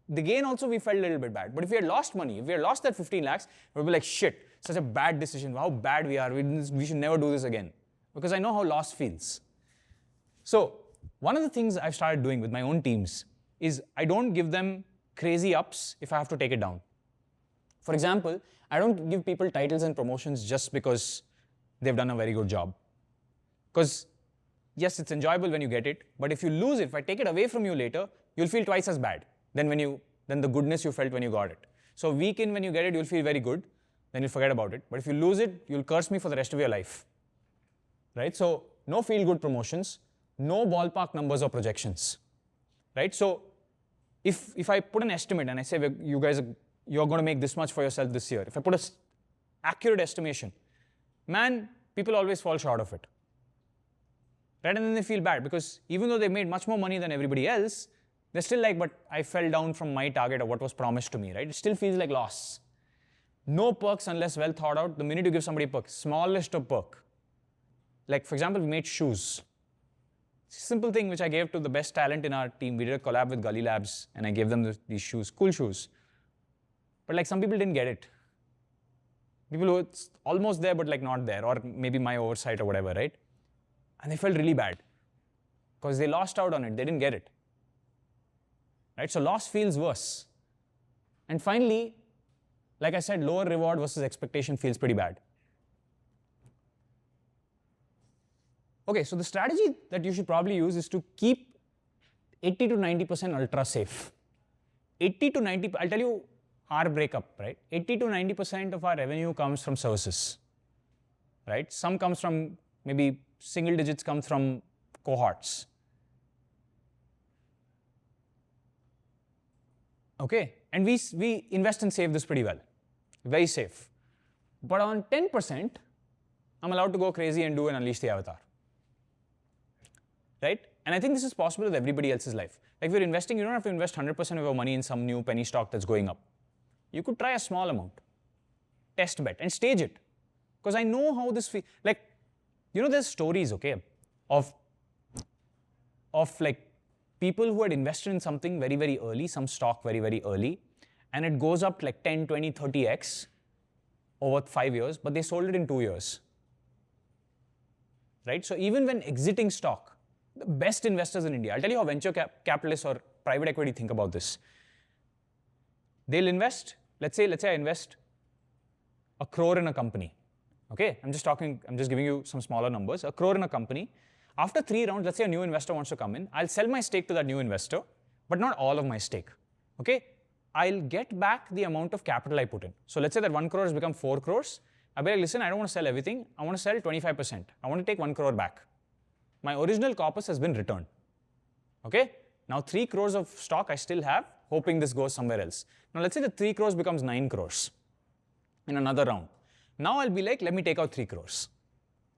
the gain also we felt a little bit bad. But if we had lost money, if we had lost that 15 lakhs, we'd be like, shit, such a bad decision. How bad we are. We should never do this again. Because I know how loss feels. So one of the things I've started doing with my own teams is I don't give them crazy ups if I have to take it down. For example, I don't give people titles and promotions just because they've done a very good job. Because yes, it's enjoyable when you get it, but if you lose it, if I take it away from you later, you'll feel twice as bad than the goodness you felt when you got it. So a week in, when you get it, you'll feel very good, then you'll forget about it. But if you lose it, you'll curse me for the rest of your life. Right? So no feel-good promotions, no ballpark numbers or projections. Right? So if I put an estimate and I say, you're going to make this much for yourself this year, if I put an accurate estimation, man, people always fall short of it. Right? And then they feel bad, because even though they made much more money than everybody else, they're still like, but I fell down from my target or what was promised to me, right? It still feels like loss. No perks unless well thought out. The minute you give somebody a perk, smallest of perk. Like, for example, we made shoes. Simple thing which I gave to the best talent in our team. We did a collab with Gully Labs, and I gave them these shoes, cool shoes. But like, some people didn't get it. People who it's almost there, but like not there, or maybe my oversight or whatever, right? And they felt really bad because they lost out on it. They didn't get it. Right? So loss feels worse. And finally, like I said, lower reward versus expectation feels pretty bad. Okay, so the strategy that you should probably use is to keep 80 to 90% ultra safe. 80 to 90, I'll tell you our breakup, right? 80 to 90% of our revenue comes from services, right? Some comes from, maybe single digits comes from cohorts. Okay, and we invest and save this pretty well, very safe. But on 10%, I'm allowed to go crazy and do an unleash the avatar, right? And I think this is possible with everybody else's life. Like if you're investing, you don't have to invest 100% of your money in some new penny stock that's going up. You could try a small amount, test bet, and stage it. Because I know how this feels. Like, there's stories, okay, of like people who had invested in something very, very early, some stock very, very early, and it goes up like 10, 20, 30x over 5 years, but they sold it in 2 years. Right? So even when exiting stock, the best investors in India, I'll tell you how venture capitalists or private equity think about this. They'll invest, let's say I invest 1 crore in a company. Okay, I'm just giving you some smaller numbers. 1 crore in a company. After 3 rounds, let's say a new investor wants to come in. I'll sell my stake to that new investor, but not all of my stake. okay, I'll get back the amount of capital I put in. So let's say that 1 crore has become 4 crores. I'll be like, listen, I don't want to sell everything. I want to sell 25%. I want to take 1 crore back. My original corpus has been returned. Okay? Now 3 crores of stock I still have, hoping this goes somewhere else. Now let's say that 3 crores becomes 9 crores in another round. Now I'll be like, let me take out 3 crores.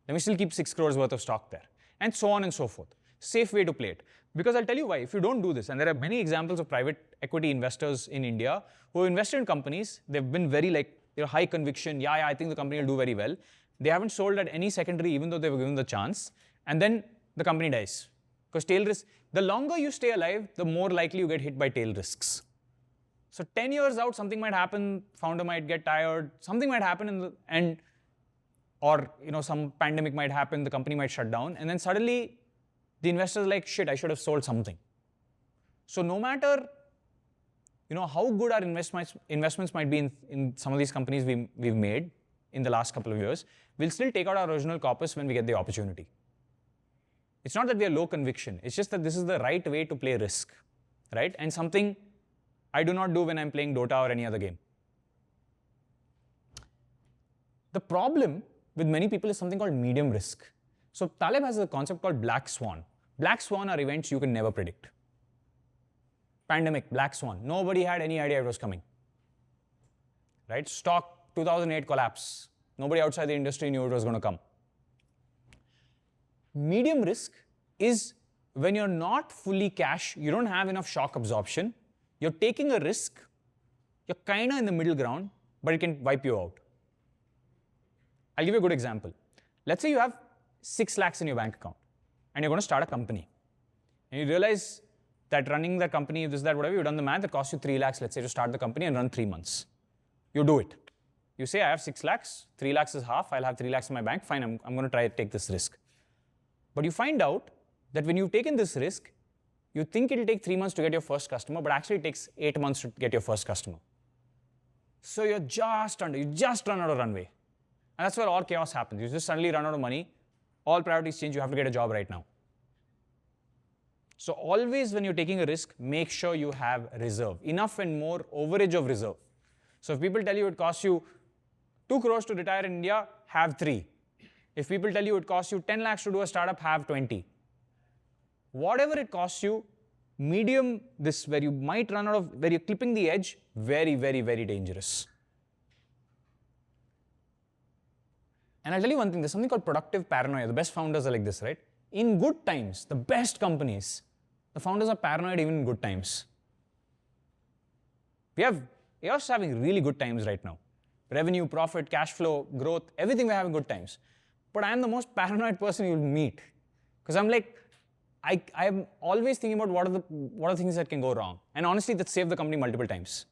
Let me still keep 6 crores worth of stock there. And so on and so forth. Safe way to play it. Because I'll tell you why. If you don't do this, and there are many examples of private equity investors in India who invested in companies, they've been very high conviction, yeah, I think the company will do very well. They haven't sold at any secondary even though they were given the chance. And then the company dies. Because tail risk, the longer you stay alive, the more likely you get hit by tail risks. So 10 years out, something might happen, founder might get tired, something might happen or some pandemic might happen, the company might shut down, and then suddenly the investor's like, shit, I should have sold something. So no matter how good our investments might be in some of these companies we've made in the last couple of years, we'll still take out our original corpus when we get the opportunity. It's not that we are low conviction, it's just that this is the right way to play risk, right? And something I do not do when I'm playing Dota or any other game. The problem with many people is something called medium risk. So Taleb has a concept called black swan. Black swan are events you can never predict. Pandemic, black swan. Nobody had any idea it was coming. Right? Stock 2008 collapse. Nobody outside the industry knew it was going to come. Medium risk is when you're not fully cash, you don't have enough shock absorption, you're taking a risk, you're kind of in the middle ground, but it can wipe you out. I'll give you a good example. Let's say you have 6 lakhs in your bank account and you're going to start a company. And you realize that running the company, this, that, whatever, you've done the math, it costs you 3 lakhs, let's say, to start the company and run 3 months. You do it. You say, I have 6 lakhs, 3 lakhs is half, I'll have 3 lakhs in my bank, fine, I'm going to try to take this risk. But you find out that when you've taken this risk, you think it'll take 3 months to get your first customer, but actually it takes 8 months to get your first customer. So you just run out of runway. And that's where all chaos happens. You just suddenly run out of money, all priorities change, you have to get a job right now. So always when you're taking a risk, make sure you have reserve. Enough and more overage of reserve. So if people tell you it costs you 2 crores to retire in India, have 3. If people tell you it costs you 10 lakhs to do a startup, have 20. Whatever it costs you, medium this where you might run out of, where you're clipping the edge, very, very, very dangerous. And I'll tell you one thing, there's something called productive paranoia. The best founders are like this, right? In good times, the best companies, the founders are paranoid even in good times. Aeos is having really good times right now. Revenue, profit, cash flow, growth, everything we're having good times. But I am the most paranoid person you'll meet. Because I'm like, I'm always thinking about what are things that can go wrong. And honestly, that saved the company multiple times.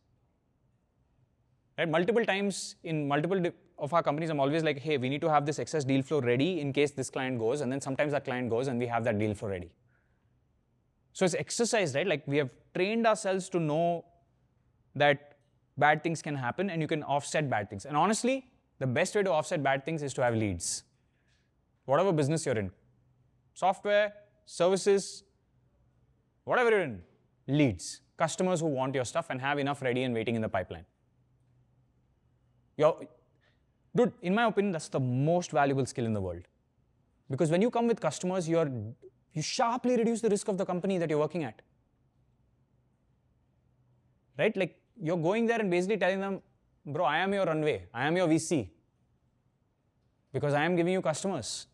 Right? Multiple times in multiple of our companies, I'm always like, hey, we need to have this excess deal flow ready in case this client goes. And then sometimes that client goes and we have that deal flow ready. So it's exercise, right? Like we have trained ourselves to know that bad things can happen and you can offset bad things. And honestly, the best way to offset bad things is to have leads. Whatever business you're in, software, services, whatever you're in, leads, customers who want your stuff and have enough ready and waiting in the pipeline. Dude, in my opinion, that's the most valuable skill in the world. Because when you come with customers, you sharply reduce the risk of the company that you're working at. Right? Like you're going there and basically telling them, bro, I am your runway, I am your VC. Because I am giving you customers.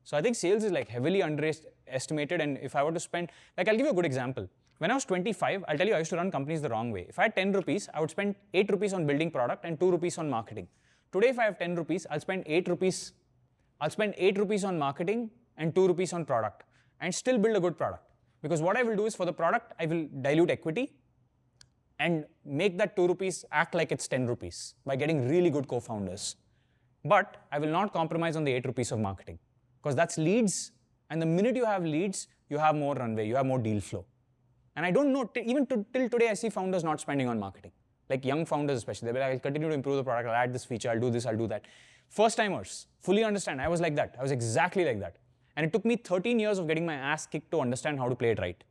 So I think sales is like heavily underestimated, and if I were to spend, like I'll give you a good example. When I was 25, I'll tell you I used to run companies the wrong way. If I had 10 rupees, I would spend 8 rupees on building product and 2 rupees on marketing. Today, if I have 10 rupees, I'll spend 8 rupees. I'll spend 8 rupees on marketing and 2 rupees on product and still build a good product. Because what I will do is for the product, I will dilute equity and make that 2 rupees act like it's 10 rupees by getting really good co-founders. But I will not compromise on the 8 rupees of marketing. Because that's leads, and the minute you have leads, you have more runway, you have more deal flow. And I don't know, even till today, I see founders not spending on marketing. Like young founders especially, they'll be like, I'll continue to improve the product, I'll add this feature, I'll do this, I'll do that. First timers, fully understand, I was like that. I was exactly like that. And it took me 13 years of getting my ass kicked to understand how to play it right.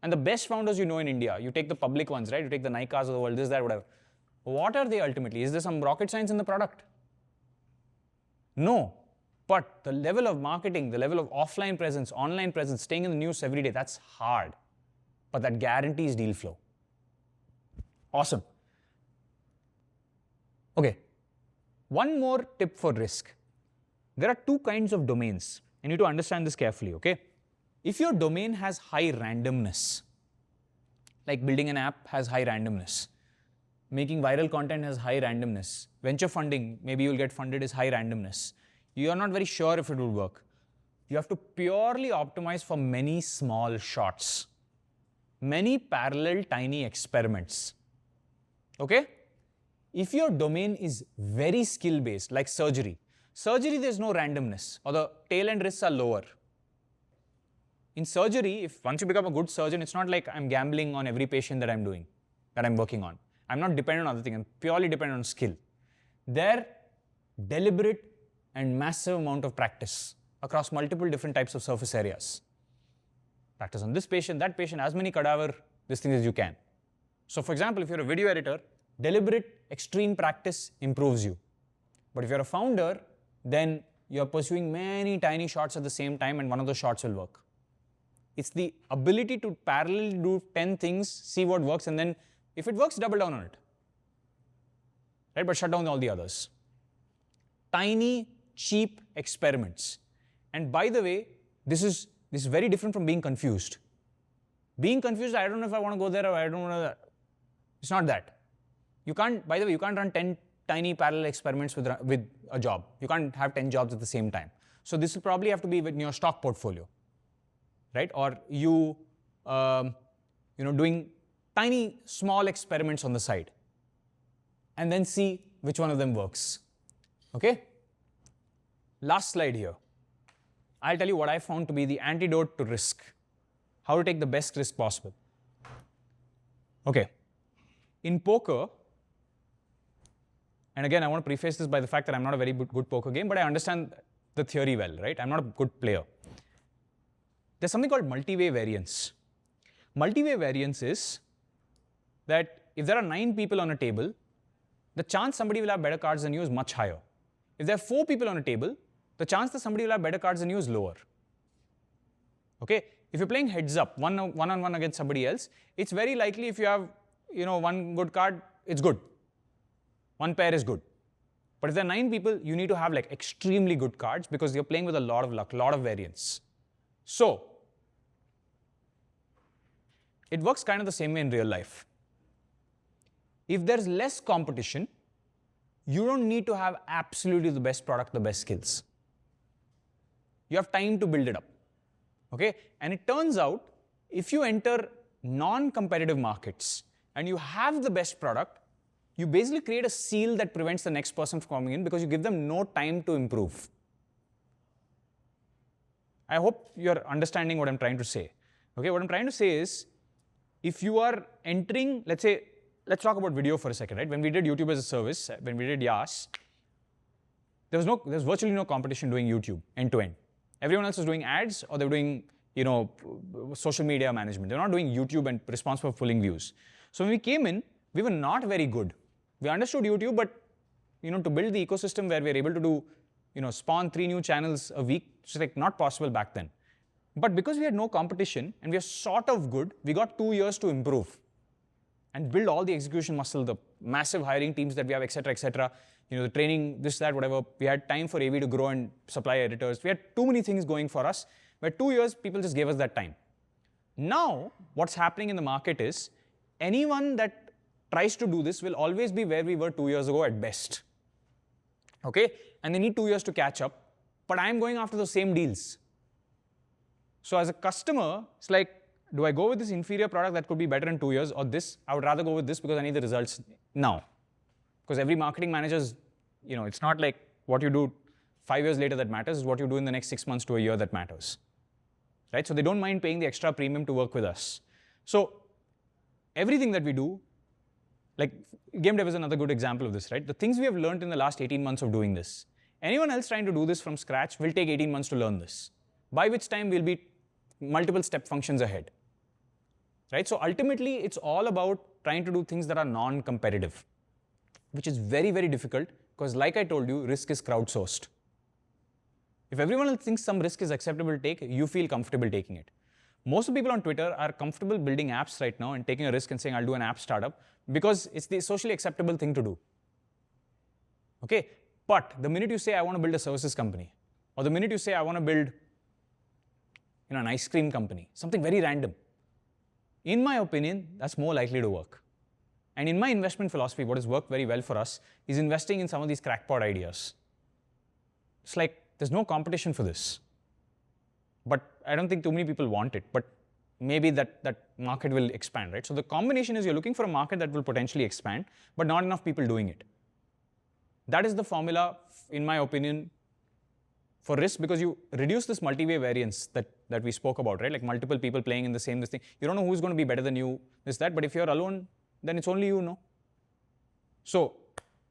And the best founders you know in India, you take the public ones, right? You take the Nikas of the world, this, that, whatever. What are they ultimately? Is there some rocket science in the product? No. But the level of marketing, the level of offline presence, online presence, staying in the news every day, that's hard. But that guarantees deal flow. Awesome. Okay. One more tip for risk. There are two kinds of domains. You need to understand this carefully, okay? If your domain has high randomness, like building an app has high randomness, making viral content has high randomness, venture funding, maybe you'll get funded, is high randomness. You are not very sure if it will work. You have to purely optimize for many small shots, many parallel tiny experiments, okay? If your domain is very skill-based, like surgery, there's no randomness, or the tail end risks are lower. In surgery, once you become a good surgeon, it's not like I'm gambling on every patient that I'm working on. I'm not dependent on other things, I'm purely dependent on skill. There, deliberate and massive amount of practice across multiple different types of surface areas. Practice on this patient, that patient, as many cadaver, these things as you can. So for example, if you're a video editor, deliberate, extreme practice improves you. But if you're a founder, then you're pursuing many tiny shots at the same time and one of those shots will work. It's the ability to parallelly do 10 things, see what works, and then if it works, double down on it. Right? But shut down all the others. Tiny, cheap experiments. And by the way, this is very different from being confused. Being confused, I don't know if I want to go there or I don't want to. It's not that. You can't, by the way, you can't run 10 tiny parallel experiments with a job. You can't have 10 jobs at the same time. So this will probably have to be in your stock portfolio, right? Or you, doing tiny, small experiments on the side, and then see which one of them works. Okay? Last slide here. I'll tell you what I found to be the antidote to risk. How to take the best risk possible. Okay. In poker, and again, I want to preface this by the fact that I'm not a very good poker game, but I understand the theory well, right? I'm not a good player. There's something called multi-way variance. Multi-way variance is that if there are 9 people on a table, the chance somebody will have better cards than you is much higher. If there are 4 people on a table, the chance that somebody will have better cards than you is lower. Okay? If you're playing heads up, one-on-one against somebody else, it's very likely if you have, one good card, it's good. One pair is good. But if there are 9 people, you need to have like extremely good cards because you're playing with a lot of luck, a lot of variance. So, it works kind of the same way in real life. If there's less competition, you don't need to have absolutely the best product, the best skills. You have time to build it up. Okay? And it turns out, if you enter non-competitive markets and you have the best product, you basically create a seal that prevents the next person from coming in because you give them no time to improve. I hope you're understanding what I'm trying to say. Okay, what I'm trying to say is, if you are entering, let's talk about video for a second, right? When we did YouTube as a service, when we did YAS, there's virtually no competition doing YouTube end to end. Everyone else is doing ads or they're doing, social media management. They're not doing YouTube and responsible for pulling views. So when we came in, we were not very good. We understood YouTube, but to build the ecosystem where we're able to do, spawn 3 new channels a week, it's like not possible back then. But because we had no competition and we are sort of good, we got 2 years to improve and build all the execution muscle, the massive hiring teams that we have, etc., the training, this, that, whatever. We had time for AV to grow and supply editors. We had too many things going for us, where 2 years, people just gave us that time. Now, what's happening in the market is, anyone that tries to do this will always be where we were 2 years ago at best. Okay? And they need 2 years to catch up, but I'm going after those same deals. So as a customer, it's like, do I go with this inferior product that could be better in 2 years, or this? I would rather go with this because I need the results now. Because every marketing manager's, it's not like what you do 5 years later that matters, it's what you do in the next 6 months to a year that matters. Right? So they don't mind paying the extra premium to work with us. So everything that we do, like game dev is another good example of this, right? The things we have learned in the last 18 months of doing this. Anyone else trying to do this from scratch will take 18 months to learn this, by which time we'll be multiple step functions ahead. right? So ultimately, it's all about trying to do things that are non-competitive, which is very, very difficult because like I told you, risk is crowdsourced. If everyone else thinks some risk is acceptable to take, you feel comfortable taking it. Most of the people on Twitter are comfortable building apps right now and taking a risk and saying, I'll do an app startup because it's the socially acceptable thing to do. Okay, but the minute you say, I want to build a services company, or the minute you say, I want to build an ice cream company, something very random, in my opinion, that's more likely to work. And in my investment philosophy, what has worked very well for us is investing in some of these crackpot ideas. It's like there's no competition for this. But I don't think too many people want it. But maybe that market will expand, right? So the combination is you're looking for a market that will potentially expand, but not enough people doing it. That is the formula, in my opinion, for risk, because you reduce this multi-way variance that we spoke about, right? Like multiple people playing in the same this thing. You don't know who's going to be better than you, this, that. But if you're alone, then it's only you, no? So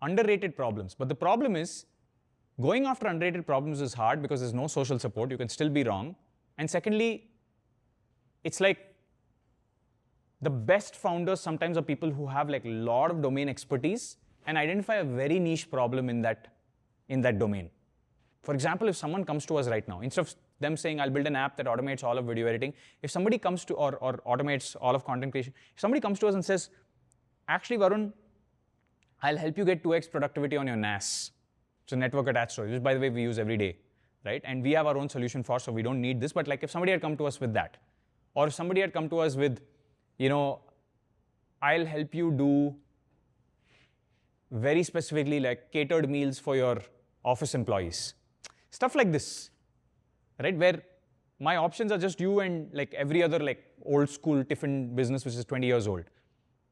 underrated problems. But the problem is, going after underrated problems is hard because there's no social support. You can still be wrong. And secondly, it's like the best founders sometimes are people who have like a lot of domain expertise and identify a very niche problem in that domain. For example, if someone comes to us right now, instead of them saying, I'll build an app that automates all of video editing, if somebody comes to, or automates all of content creation, if somebody comes to us and says, actually, Varun, I'll help you get 2x productivity on your NAS. It's a network attached storage, which by the way, we use every day, right? And we have our own solution for, so we don't need this. But like if somebody had come to us with that, or if somebody had come to us with, I'll help you do very specifically like catered meals for your office employees. Stuff like this, right? Where my options are just you and like every other like old school tiffin business which is 20 years old.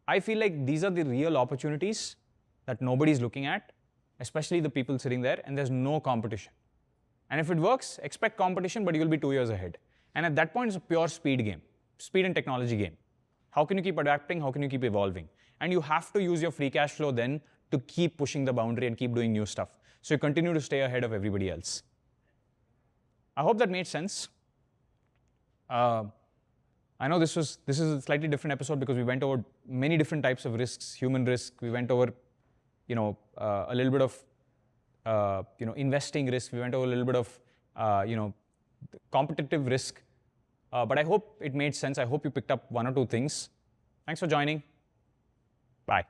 I feel like these are the real opportunities that nobody's looking at, especially the people sitting there, and there's no competition. And if it works, expect competition, but you'll be 2 years ahead. And at that point, it's a pure speed game, speed and technology game. How can you keep adapting? How can you keep evolving? And you have to use your free cash flow then to keep pushing the boundary and keep doing new stuff. So you continue to stay ahead of everybody else. I hope that made sense. I know this is a slightly different episode because we went over many different types of risks, human risk. We went over, a little bit of, investing risk. We went over a little bit of, competitive risk. But I hope it made sense. I hope you picked up one or two things. Thanks for joining. Bye.